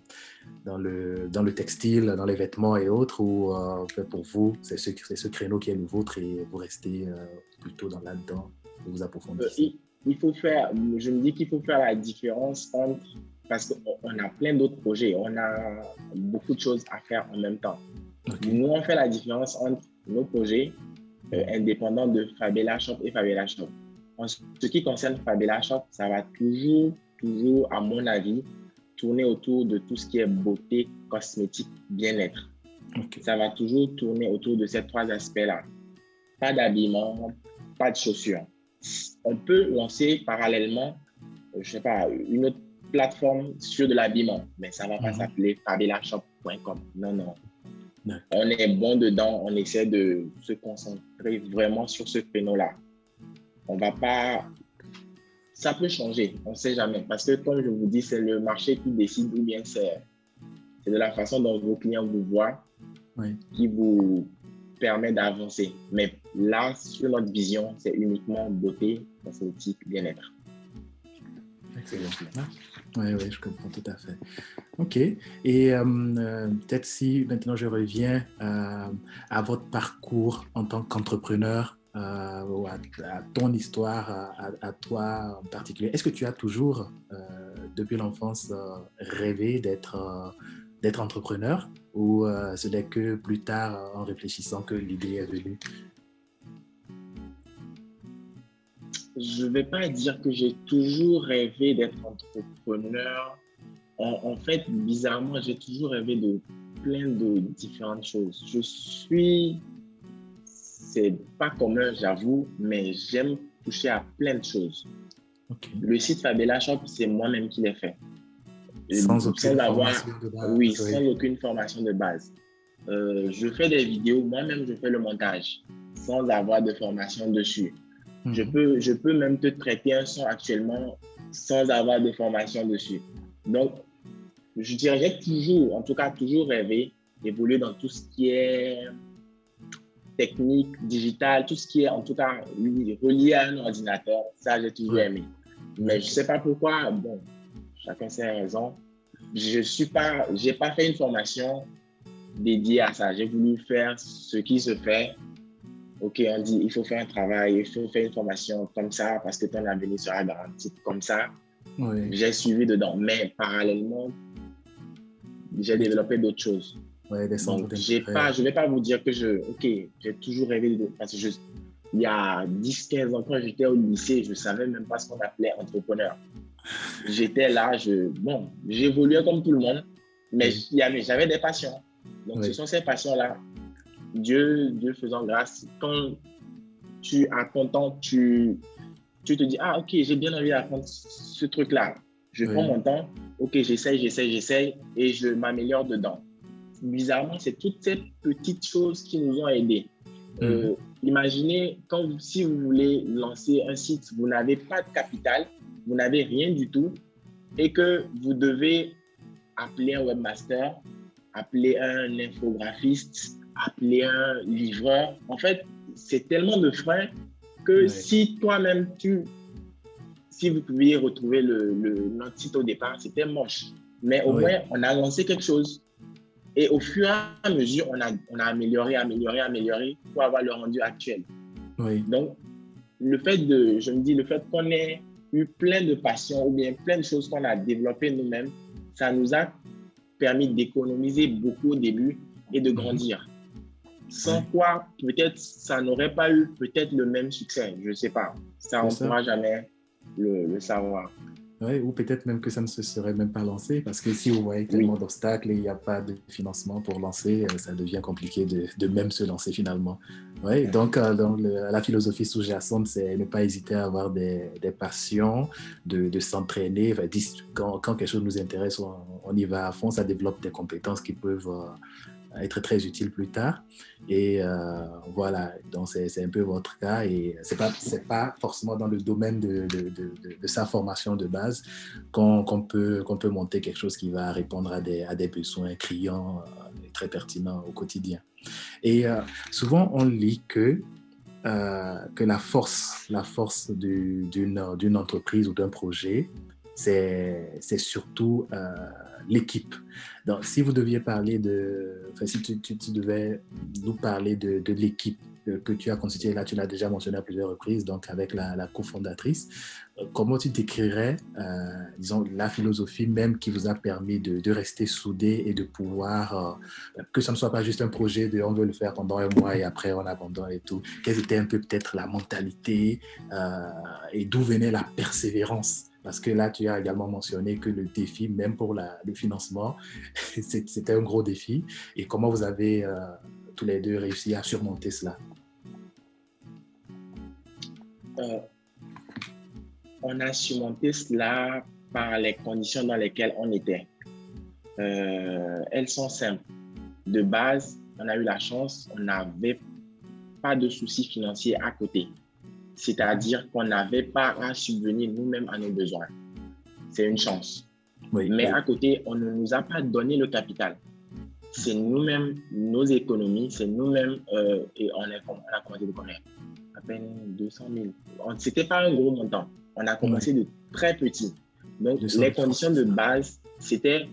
textile, dans les vêtements et autres, ou pour vous, c'est ce créneau qui est le vôtre et vous restez plutôt là-dedans et vous approfondissez? Je me dis qu'il faut faire la différence parce qu'on a plein d'autres projets, on a beaucoup de choses à faire en même temps. Nous, on fait la différence entre nos projets indépendants de Fabella Shop et Fabella Shop. En ce qui concerne Fabella Shop, ça va toujours, à mon avis, tourner autour de tout ce qui est beauté, cosmétique, bien-être. Ça va toujours tourner autour de ces 3 aspects-là. Pas d'habillement, pas de chaussures. On peut lancer parallèlement, je sais pas, une autre plateforme sur de l'habillement, mais ça va pas s'appeler fabellashop.com. Non. On est bon dedans, on essaie de se concentrer vraiment sur ce créneau-là. On va pas ça peut changer, on ne sait jamais. Parce que, comme je vous dis, c'est le marché qui décide ou bien c'est de la façon dont vos clients vous voient qui vous permet d'avancer. Mais là, sur notre vision, c'est uniquement beauté, cosmétique, bien-être. Excellent. Oui, je comprends tout à fait. OK. Et peut-être si maintenant je reviens à votre parcours en tant qu'entrepreneur, ou à ton histoire, à toi en particulier, est-ce que tu as toujours, depuis l'enfance, rêvé d'être entrepreneur ou ce n'est que plus tard, en réfléchissant, que l'idée est venue? Je ne vais pas dire que j'ai toujours rêvé d'être entrepreneur. En fait, bizarrement, j'ai toujours rêvé de plein de différentes choses. C'est pas commun, j'avoue, mais j'aime toucher à plein de choses. Okay. Le site Fabella Shop, c'est moi-même qui l'ai fait. Sans aucune formation de base. Oui, sans aucune formation de base. Je fais des vidéos, moi-même je fais le montage, sans avoir de formation dessus. Je peux même te traiter un son actuellement sans avoir de formation dessus. Donc, je dirais, j'ai toujours, en tout cas, toujours rêvé d'évoluer dans tout ce qui est technique, digital, tout ce qui est, en tout cas, relié à un ordinateur. Ça, j'ai toujours aimé. Mais je ne sais pas pourquoi, bon, chacun ses raisons. J'ai pas fait une formation dédiée à ça. J'ai voulu faire ce qui se fait. OK, on dit, il faut faire un travail, il faut faire une formation comme ça parce que ton avenir sera garanti comme ça. Oui. J'ai suivi dedans, mais parallèlement, j'ai développé d'autres choses. Ouais, donc, je ne vais pas vous dire que j'ai toujours rêvé parce que il y a 10-15 ans, quand j'étais au lycée, je ne savais même pas ce qu'on appelait entrepreneur. J'étais là, j'évoluais comme tout le monde, mais j'avais des passions. Donc, ce sont ces passions-là. Dieu faisant grâce, quand tu as ton temps, tu te dis, ah, OK, j'ai bien envie d'apprendre ce truc-là. Je prends mon temps, OK, j'essaye et je m'améliore dedans. Bizarrement, c'est toutes ces petites choses qui nous ont aidés. Imaginez, si vous voulez lancer un site, vous n'avez pas de capital, vous n'avez rien du tout et que vous devez appeler un webmaster, appeler un infographiste, appeler un livreur. En fait, c'est tellement de freins que si toi-même, si vous pouviez retrouver notre site au départ, c'était moche. Mais au moins, on a lancé quelque chose. Et au fur et à mesure, on a amélioré pour avoir le rendu actuel. Donc, le fait qu'on ait eu plein de passions ou bien plein de choses qu'on a développées nous-mêmes, ça nous a permis d'économiser beaucoup au début et de grandir. Sans quoi, peut-être, ça n'aurait pas eu peut-être le même succès. Je ne sais pas. Ça, on ne pourra jamais le savoir. Oui, ou peut-être même que ça ne se serait même pas lancé, parce que si vous voyez tellement d'obstacles et il n'y a pas de financement pour lancer, ça devient compliqué de même se lancer finalement. Oui, donc la philosophie sous-jacente, c'est ne pas hésiter à avoir des passions, de s'entraîner. Enfin, quand quelque chose nous intéresse, on y va à fond, ça développe des compétences qui peuvent être très utiles plus tard. Et voilà, donc c'est un peu votre cas et c'est pas forcément dans le domaine de sa formation de base qu'on peut monter quelque chose qui va répondre à des besoins criants et très pertinents au quotidien. Et souvent on lit que la force d'une entreprise ou d'un projet, c'est surtout l'équipe. Donc, si vous deviez parler si tu devais nous parler de l'équipe que tu as constituée, là tu l'as déjà mentionné à plusieurs reprises, donc avec la cofondatrice, comment tu décrirais, disons, la philosophie même qui vous a permis de rester soudés et de pouvoir, que ce ne soit pas juste un projet de on veut le faire pendant un mois et après on abandonne et tout. Quelle était un peu peut-être la mentalité et d'où venait la persévérance? Parce que là, tu as également mentionné que le défi, même pour le financement, c'était un gros défi. Et comment vous avez tous les deux réussi à surmonter cela? On a surmonté cela par les conditions dans lesquelles on était. Elles sont simples. De base, on a eu la chance, on n'avait pas de soucis financiers à côté. c'est-à-dire qu'on n'avait pas à subvenir nous-mêmes à nos besoins. C'est une chance. Oui, Mais oui. à côté, on ne nous a pas donné le capital. C'est nous-mêmes, nos économies, c'est nous-mêmes, et on a commencé de combien? À peine 200 000. Ce n'était pas un gros montant. On a commencé de très petit. Donc, 200 les 000 francs, conditions c'est de ça. base, c'était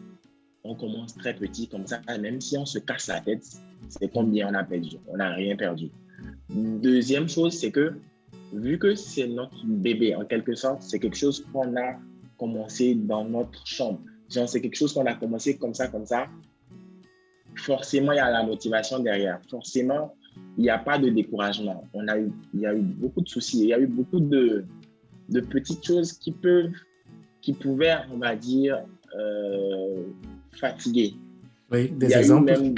on commence très petit comme ça, même si on se casse la tête, c'est combien on a perdu. On n'a rien perdu. Deuxième chose, c'est que vu que c'est notre bébé, en quelque sorte, c'est quelque chose qu'on a commencé dans notre chambre. Genre, c'est quelque chose qu'on a commencé comme ça, forcément, il y a la motivation derrière. Forcément, il n'y a pas de découragement. Il y a eu beaucoup de soucis. Il y a eu beaucoup de petites choses qui pouvaient, on va dire, fatiguer. Oui, Il y des a eu exemples. même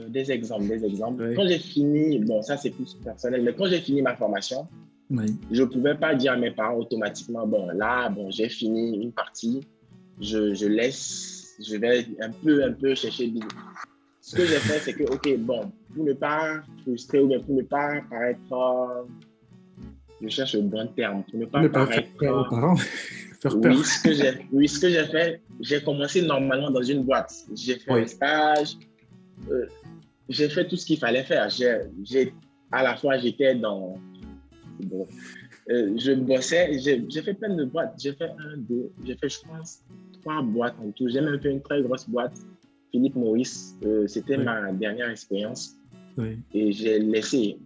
des exemples. Oui, Quand j'ai fini, bon, ça c'est plus personnel, mais quand j'ai fini ma formation, oui. je ne pouvais pas dire à mes parents automatiquement, bon, là, bon, j'ai fini une partie, je laisse, je vais un peu chercher. Ce que j'ai fait, c'est que, OK, bon, pour ne pas frustrer ou bien pour ne pas paraître, je cherche le bon terme, pour ne Pour pas ne pas faire paraître, peur aux parents, faire peur. oui, ce que j'ai fait, j'ai commencé normalement dans une boîte. J'ai fait un Oui, stage, j'ai fait tout ce qu'il fallait faire. À la fois, j'étais dans, bon, je bossais, j'ai fait plein de boîtes. J'ai fait j'ai fait, je pense, 3 boîtes en tout. J'ai même fait une très grosse boîte, Philippe Maurice. C'était oui, ma dernière expérience oui. et j'ai laissé.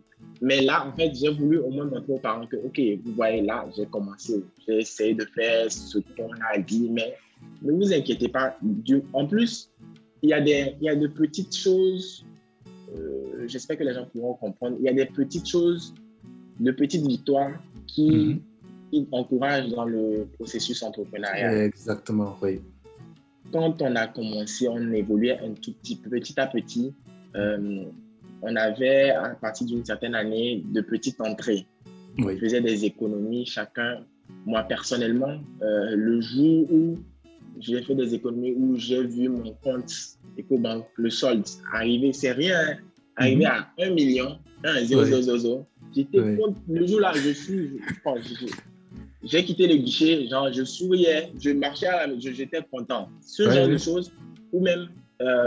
Mais là, en fait, j'ai voulu au moins montrer aux parents que, OK, vous voyez là, j'ai commencé. J'ai essayé de faire ce qu'on a dit, mais ne vous inquiétez pas. En plus, il y a de petites choses, j'espère que les gens pourront comprendre. Il y a des petites choses, de petites victoires Mhm. qui encouragent dans le processus entrepreneurial. Exactement, oui. Quand on a commencé, on évoluait un tout petit à petit. Euh, on avait, à partir d'une certaine année, de petites entrées. On Oui. faisait des économies chacun. Moi, personnellement, le jour où j'ai fait des économies, où j'ai vu mon compte EcoBank, le solde arriver, c'est rien, hein, arriver Mhm. à 1 million, 1 0 Oui, 0 0 0. J'étais oui. content. Le jour-là, j'ai quitté le guichet, genre je souriais, je marchais j'étais content. Ce Oui, genre de oui. choses, ou même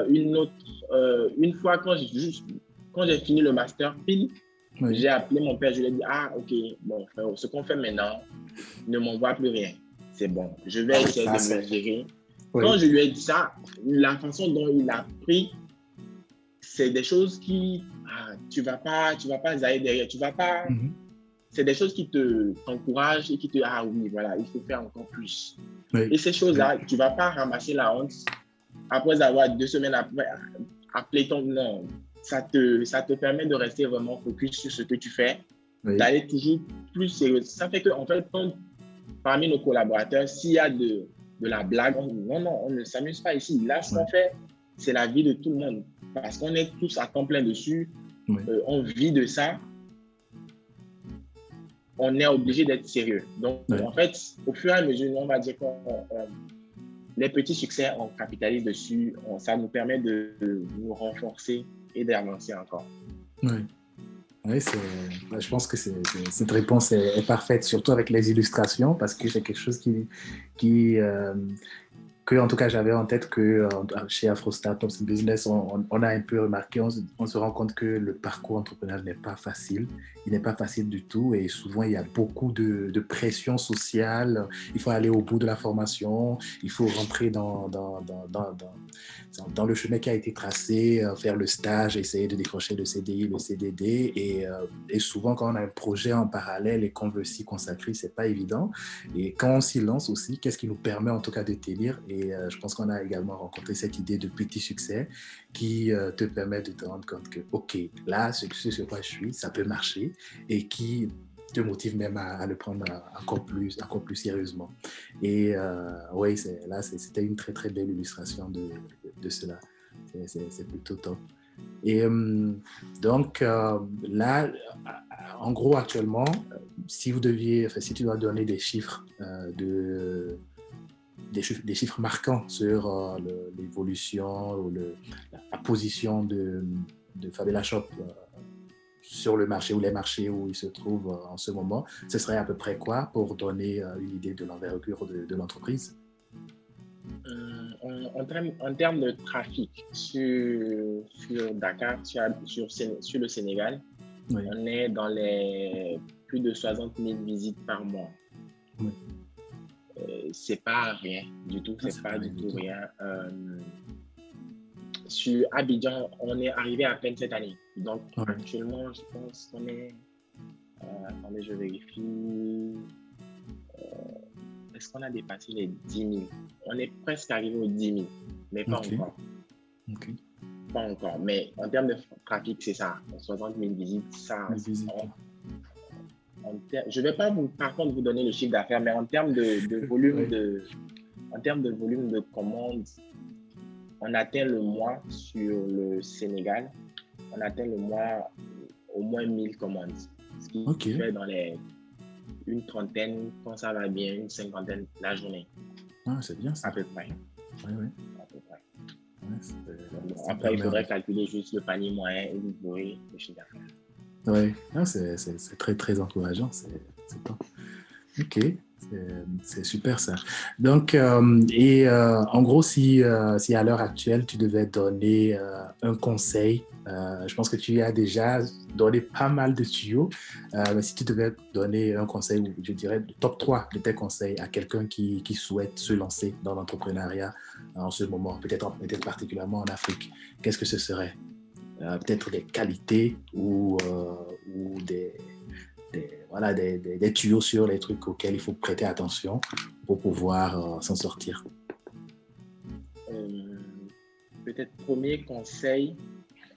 une fois quand j'ai fini le master pile, Oui. j'ai appelé mon père, je lui ai dit, ah ok, bon frère, ce qu'on fait maintenant, ne m'envoie plus rien. C'est bon, je Ah vais oui, essayer ça de me c'est. gérer. Quand Oui. je lui ai dit ça, la façon dont il a pris, c'est des choses qui, tu vas pas zaïr derrière, tu vas pas, Mhm. c'est des choses qui t'encouragent et qui ah oui, voilà, il faut faire encore plus. Oui. Et ces Oui. choses-là, tu ne vas pas ramasser la honte après avoir 2 semaines après appelé ton nom. Ça te permet de rester vraiment focus sur ce que tu fais, Oui. d'aller toujours plus sérieux. Ça fait qu'en fait, parmi nos collaborateurs, s'il y a de la blague, non, on ne s'amuse pas ici. Là, ce Oui. qu'on fait, c'est la vie de tout le monde. Parce qu'on est tous à temps plein dessus, Oui. on vit de ça, on est obligé d'être sérieux. Donc, Oui. en fait, au fur et à mesure, on va dire que les petits succès, on capitalise dessus, ça nous permet de nous renforcer et d'avancer encore. Oui. Oui, je pense que cette réponse est parfaite, surtout avec les illustrations, parce que c'est quelque chose qui, que, en tout cas, j'avais en tête que chez Afro Startups Business, on a un peu remarqué, on se rend compte que le parcours entrepreneurial n'est pas facile. Il n'est pas facile du tout et souvent, il y a beaucoup de pression sociale. Il faut aller au bout de la formation, il faut rentrer dans le chemin qui a été tracé, faire le stage, essayer de décrocher le CDI, le CDD. Et souvent, quand on a un projet en parallèle et qu'on veut s'y consacrer, c'est pas évident. Et quand on s'y lance aussi, qu'est-ce qui nous permet en tout cas de tenir? Et je pense qu'on a également rencontré cette idée de petit succès qui te permet de te rendre compte que, OK, là, ce sur quoi je suis, ça peut marcher et qui te motive même à le prendre encore plus sérieusement. Et oui, c'était une très, très belle illustration de cela. C'est plutôt top. Et donc, là, en gros, actuellement, si tu dois donner des chiffres, des chiffres marquants sur l'évolution ou la position de Fabella Shop sur le marché ou les marchés où il se trouve en ce moment, ce serait à peu près quoi pour donner une idée de l'envergure de l'entreprise? En termes de trafic sur Dakar, sur le Sénégal, Oui. on est dans les plus de 60 000 visites par mois. Oui. C'est pas rien du tout, c'est pas du tout rien. Sur Abidjan, on est arrivé à peine cette année. Donc, actuellement, je pense qu'on est... attendez, je vérifie. Est-ce qu'on a dépassé les 10 000? On est presque arrivé aux 10 000, mais pas encore. Pas encore. Mais en termes de trafic, c'est ça. 60 000 visites, ça... je ne vais pas par contre vous donner le chiffre d'affaires, mais en termes de volume de commandes, on atteint le mois sur le Sénégal, on atteint le mois au moins 1000 commandes. Ce qui fait dans une trentaine, quand ça va bien, une cinquantaine la journée. Ah, c'est bien ça. À peu près. Oui. À peu près. Après, il faudrait calculer juste le panier moyen et vous verrez le chiffre d'affaires. Oui, c'est très, très encourageant. C'est top. OK, c'est super ça. Donc, en gros, si à l'heure actuelle, tu devais donner un conseil, je pense que tu as déjà donné pas mal de tuyaux, mais si tu devais donner un conseil, ou je dirais le top 3 de tes conseils à quelqu'un qui souhaite se lancer dans l'entrepreneuriat en ce moment, peut-être particulièrement en Afrique, qu'est-ce que ce serait? Peut-être des qualités ou des tuyaux sur les trucs auxquels il faut prêter attention pour pouvoir s'en sortir. Peut-être premier conseil,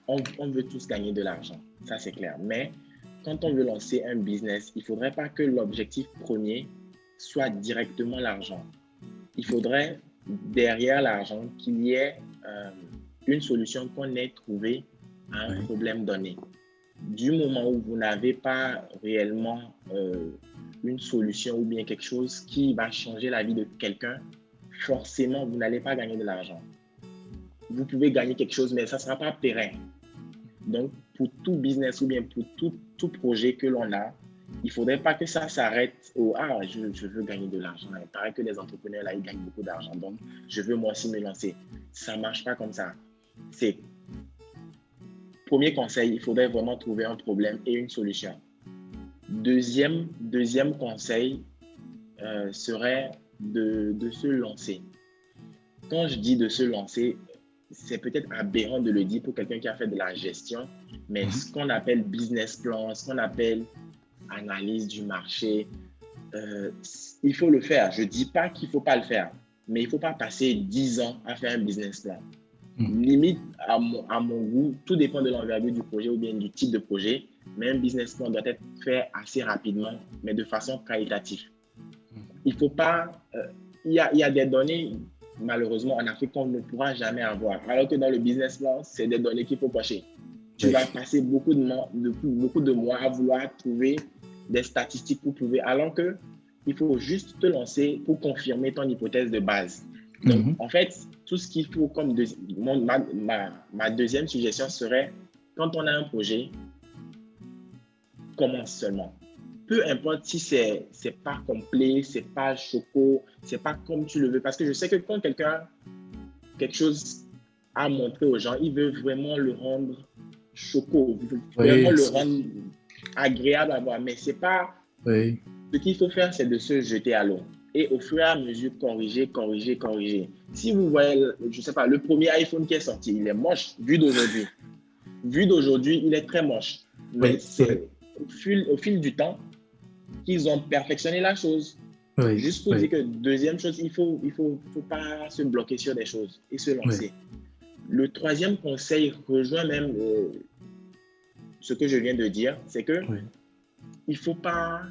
on veut tous gagner de l'argent, ça c'est clair. Mais quand on veut lancer un business, il ne faudrait pas que l'objectif premier soit directement l'argent. Il faudrait derrière l'argent qu'il y ait une solution qu'on ait trouvée à un problème donné. Du moment où vous n'avez pas réellement une solution ou bien quelque chose qui va changer la vie de quelqu'un, forcément, vous n'allez pas gagner de l'argent. Vous pouvez gagner quelque chose, mais ça ne sera pas pérenne. Donc, pour tout business ou bien pour tout projet que l'on a, il ne faudrait pas que ça s'arrête au « Ah, je veux gagner de l'argent ». Il paraît que les entrepreneurs, là, ils gagnent beaucoup d'argent, donc je veux moi aussi me lancer. Ça ne marche pas comme ça. C'est premier conseil, il faudrait vraiment trouver un problème et une solution. Deuxième conseil serait de se lancer. Quand je dis de se lancer, c'est peut-être aberrant de le dire pour quelqu'un qui a fait de la gestion, mais ce qu'on appelle business plan, ce qu'on appelle analyse du marché, il faut le faire. Je ne dis pas qu'il ne faut pas le faire, mais il ne faut pas passer 10 ans à faire un business plan. Limite, à mon goût, tout dépend de l'envergure du projet ou bien du type de projet, mais un business plan doit être fait assez rapidement, mais de façon qualitative. Il faut pas... Il y a des données, malheureusement, en Afrique qu'on ne pourra jamais avoir, alors que dans le business plan, c'est des données qu'il faut cocher. Tu vas passer beaucoup de mois à vouloir trouver des statistiques pour prouver, alors qu'il faut juste te lancer pour confirmer ton hypothèse de base. Donc, en fait, tout ce qu'il faut comme ma deuxième suggestion serait, quand on a un projet, commence seulement. Peu importe si c'est pas complet, c'est pas choco, c'est pas comme tu le veux. Parce que je sais que quand quelque chose à montrer aux gens, il veut vraiment le rendre choco, vraiment le rendre agréable à voir. Mais c'est pas... Ce qu'il faut faire, c'est de se jeter à l'eau. Et au fur et à mesure, corriger. Si vous voyez, je ne sais pas, le premier iPhone qui est sorti, il est moche, vu d'aujourd'hui. Vu d'aujourd'hui, il est très moche. Mais c'est au fil du temps qu'ils ont perfectionné la chose. Juste pour dire que, deuxième chose, il faut pas se bloquer sur des choses et se lancer. Le troisième conseil rejoint même ce que je viens de dire, c'est que il faut pas...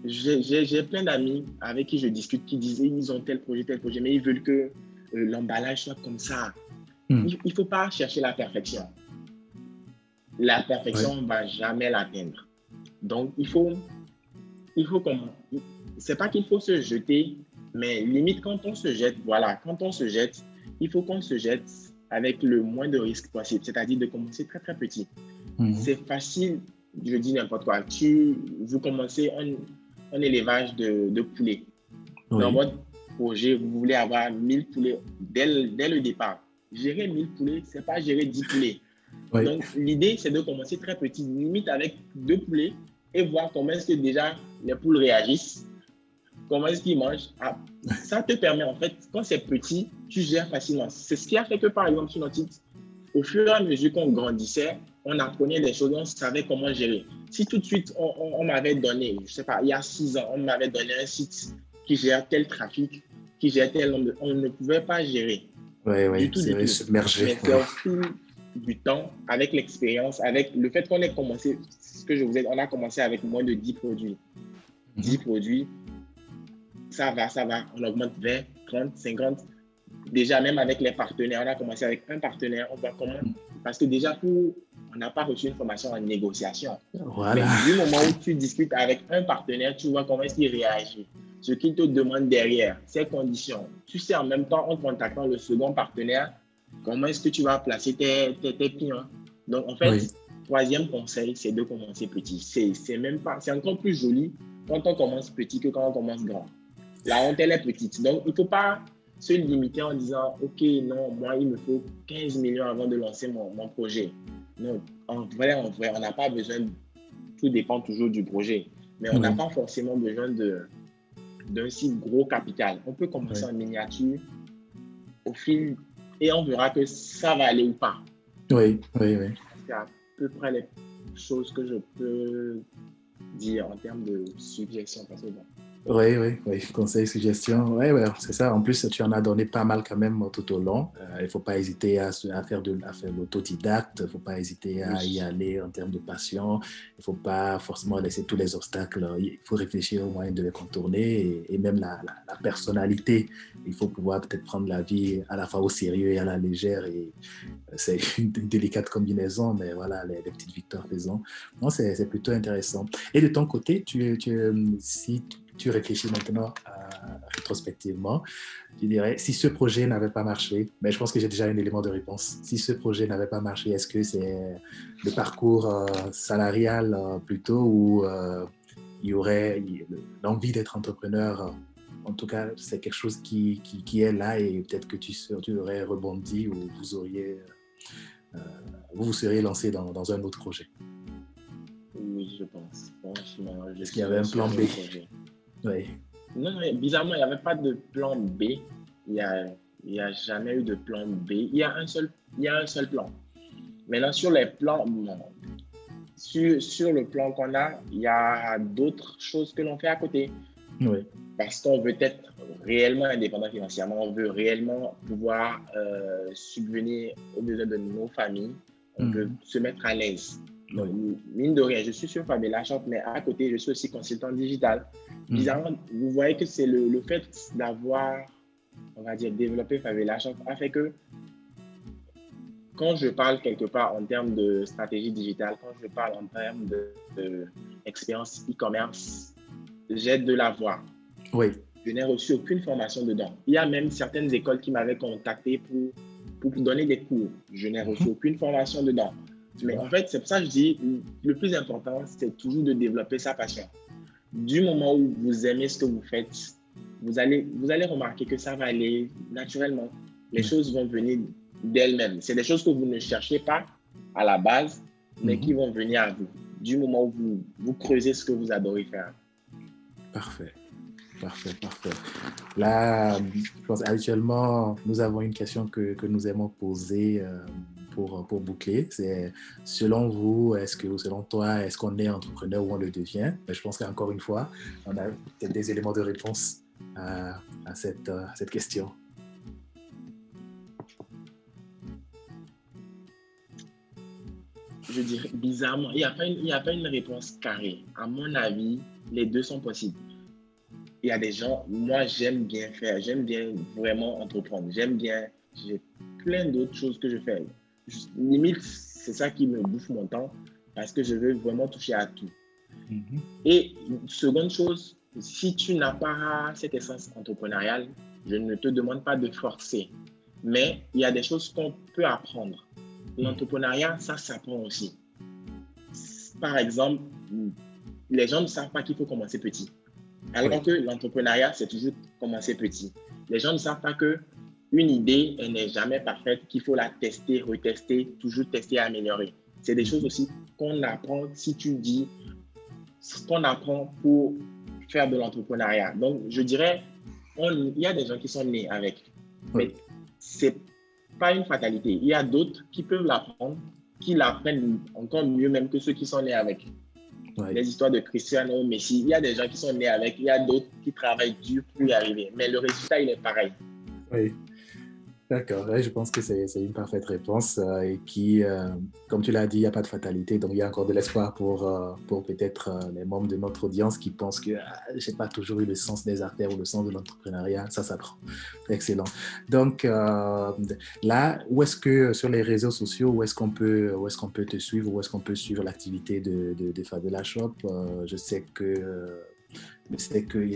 J'ai plein d'amis avec qui je discute qui disaient ils ont tel projet, mais ils veulent que l'emballage soit comme ça. Il ne faut pas chercher la perfection. La perfection, on ne va jamais l'atteindre. Donc, il faut comment? C'est pas qu'il faut se jeter, mais limite quand on se jette, il faut qu'on se jette avec le moins de risques possible, c'est-à-dire de commencer très très petit. C'est facile je dis n'importe quoi, vous commencez un élevage de poulets. Dans Oui, votre projet, vous voulez avoir 1000 poulets dès le départ. Gérer 1000 poulets, ce n'est pas gérer 10 poulets. oui, Donc, l'idée, c'est de commencer très petit, limite avec 2 poulets, et voir comment est-ce que déjà les poules réagissent, comment est-ce qu'ils mangent. Ah, ça te permet, en fait, quand c'est petit, tu gères facilement. C'est ce qui a fait que, par exemple, sur notre site, au fur et à mesure qu'on grandissait, on apprenait des choses, on savait comment gérer. Si tout de suite, on m'avait donné, je ne sais pas, il y a 6 ans, on m'avait donné un site qui gère tel trafic, qui gère tel nombre, on ne pouvait pas gérer oui, du oui, tout, c'est du vrai, tout. submergé, Mais c'est oui. au fil du temps, avec l'expérience, avec le fait qu'on ait commencé, ce que je vous ai dit, on a commencé avec moins de 10 produits. 10 Mhm. produits, ça va, on augmente 20, 30, 50. Déjà, même avec les partenaires, on a commencé avec un partenaire, on voit comment. Parce que déjà, on n'a pas reçu une formation en négociation. Mais Voilà, du moment où tu discutes avec un partenaire, tu vois comment est-ce qu'il réagit. Ce qu'il te demande derrière, ses conditions. Tu sais en même temps, en contactant le second partenaire, comment est-ce que tu vas placer tes clients. Donc, en fait, oui, troisième conseil, c'est de commencer petit. C'est encore plus joli quand on commence petit que quand on commence grand. La honte, elle est petite. Donc, il ne faut pas se limiter en disant, OK, non, moi, il me faut 15 millions avant de lancer mon projet. Non, en vrai, on n'a pas besoin, tout dépend toujours du projet, mais on n'a oui, pas forcément besoin d'un si gros capital. On peut commencer oui, en miniature au fil et on verra que ça va aller ou pas. oui, oui, oui. C'est à peu près les choses que je peux dire en termes de suggestions. Parce que bon, Oui, oui, oui, conseils, suggestions. Oui, ouais, c'est ça. En plus, tu en as donné pas mal quand même tout au long. Il ne faut pas hésiter à faire l'autodidacte. Il ne faut pas hésiter à y oui, aller en termes de passion. Il ne faut pas forcément laisser tous les obstacles. Il faut réfléchir au moyen de les contourner et même la personnalité. Il faut pouvoir peut-être prendre la vie à la fois au sérieux et à la légère. Et c'est une délicate combinaison, mais voilà, les petites victoires faisant. Non, c'est plutôt intéressant. Et de ton côté, si tu réfléchis maintenant rétrospectivement, je dirais, si ce projet n'avait pas marché, mais je pense que j'ai déjà un élément de réponse. Si ce projet n'avait pas marché, est-ce que c'est le parcours salarial plutôt ou il y aurait l'envie d'être entrepreneur en tout cas, c'est quelque chose qui est là et peut-être que tu aurais rebondi ou euh, vous vous seriez lancé dans un autre projet. oui, je pense. Franchement, je Est-ce qu'il y avait serais un sur plan un B? autre projet. Oui. Non, non, bizarrement, il n'y avait pas de plan B. Il n'y a, il y a jamais eu de plan B. Il y a un seul plan. Maintenant, sur les plans, bon, sur le plan qu'on a, il y a d'autres choses que l'on fait à côté. Oui. Parce qu'on veut être réellement indépendant financièrement, on veut réellement pouvoir subvenir aux besoins de nos familles, on veut Mhm. se mettre à l'aise. Donc, Oui. mine de rien, je suis sur Fabella Shop, mais à côté, je suis aussi consultant digital. Mhm. Bizarrement, vous voyez que c'est le fait d'avoir, on va dire, développé Fabella Shop a fait que quand je parle quelque part en termes de stratégie digitale, quand je parle en termes d'expérience e-commerce, j'ai de la voix. Oui. Je n'ai reçu aucune formation dedans. Il y a même certaines écoles qui m'avaient contacté pour donner des cours. Je n'ai reçu Mhm. aucune formation dedans. Tu Mais vois? en fait, c'est pour ça que je dis, le plus important, c'est toujours de développer sa passion. Du moment où vous aimez ce que vous faites, vous allez remarquer que ça va aller naturellement. Les Oui. choses vont venir d'elles-mêmes. C'est des choses que vous ne cherchez pas à la base, mais qui Mhm. vont venir à vous. Du moment où vous creusez ce que vous adorez faire. Parfait. Parfait, parfait. Là, je pense habituellement, nous avons une question que nous aimons poser pour boucler. C'est selon vous, selon toi, est-ce qu'on est entrepreneur ou on le devient? Mais je pense qu'encore une fois, on a peut-être des éléments de réponse à cette question. Je dirais bizarrement, il y a pas une réponse carrée. À mon avis, les deux sont possibles. Il y a des gens, moi j'aime bien faire, j'aime bien vraiment entreprendre, j'ai plein d'autres choses que je fais. Limite, c'est ça qui me bouffe mon temps parce que je veux vraiment toucher à tout. Mhm. Et seconde chose, si tu n'as pas cette essence entrepreneuriale, je ne te demande pas de forcer, mais il y a des choses qu'on peut apprendre. Mhm. L'entrepreneuriat, ça s'apprend aussi. par exemple, les gens ne savent pas qu'il faut commencer petit. Alors que l'entrepreneuriat, c'est toujours commencer petit. Les gens ne savent pas qu'une idée, elle n'est jamais parfaite, qu'il faut la tester, retester, toujours tester et améliorer. C'est des choses aussi qu'on apprend si tu dis ce qu'on apprend pour faire de l'entrepreneuriat. Donc, je dirais, il y a des gens qui sont nés avec, mais c'est pas une fatalité. Il y a d'autres qui peuvent l'apprendre, qui l'apprennent encore mieux même que ceux qui sont nés avec. Les histoires de Cristiano, Messi, il y a des gens qui sont nés avec, il y a d'autres qui travaillent dur pour y arriver. Mais le résultat, il est pareil. Oui. D'accord, ouais, je pense que c'est une parfaite réponse et qui, comme tu l'as dit, il n'y a pas de fatalité, donc il y a encore de l'espoir pour peut-être les membres de notre audience qui pensent que je n'ai pas toujours eu le sens des affaires ou le sens de l'entrepreneuriat, ça s'apprend. Excellent. Donc là, où est-ce que sur les réseaux sociaux, où est-ce qu'on peut te suivre, où est-ce qu'on peut suivre l'activité de Fabiola Shop? Je sais qu'il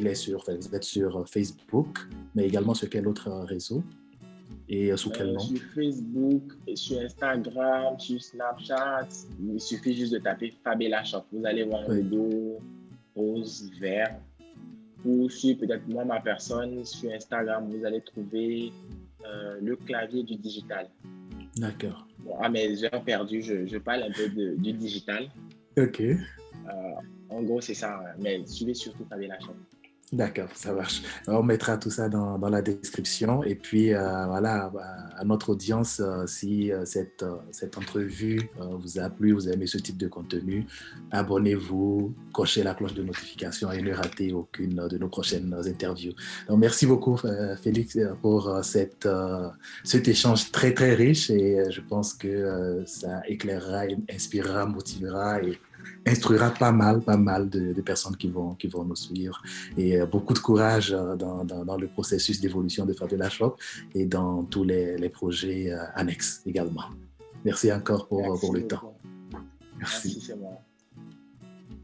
est vous êtes sur Facebook, mais également sur quel autre réseau? Et sous quel nom? Sur Facebook, sur Instagram, sur Snapchat, il suffit juste de taper Fabiola Shop. Vous allez voir un logo rose, vert. Ou sur peut-être moi, ma personne, sur Instagram, vous allez trouver le clavier du digital. D'accord. Bon, à mes heures perdues, je parle un peu du digital. OK. En gros, c'est ça. Mais suivez surtout Fabiola Shop. D'accord, ça marche. On mettra tout ça dans la description. Et puis, voilà, à notre audience, si cette entrevue vous a plu, vous aimez ce type de contenu, abonnez-vous, cochez la cloche de notification et ne ratez aucune de nos prochaines interviews. Donc, merci beaucoup, Félix, pour cet échange très, très riche. Et je pense que ça éclairera, inspirera, motivera et instruira pas mal de personnes qui vont nous suivre. Et beaucoup de courage dans le processus d'évolution de Fabiola Shop et dans tous les projets annexes également. Merci encore pour le temps. Merci, c'est moi.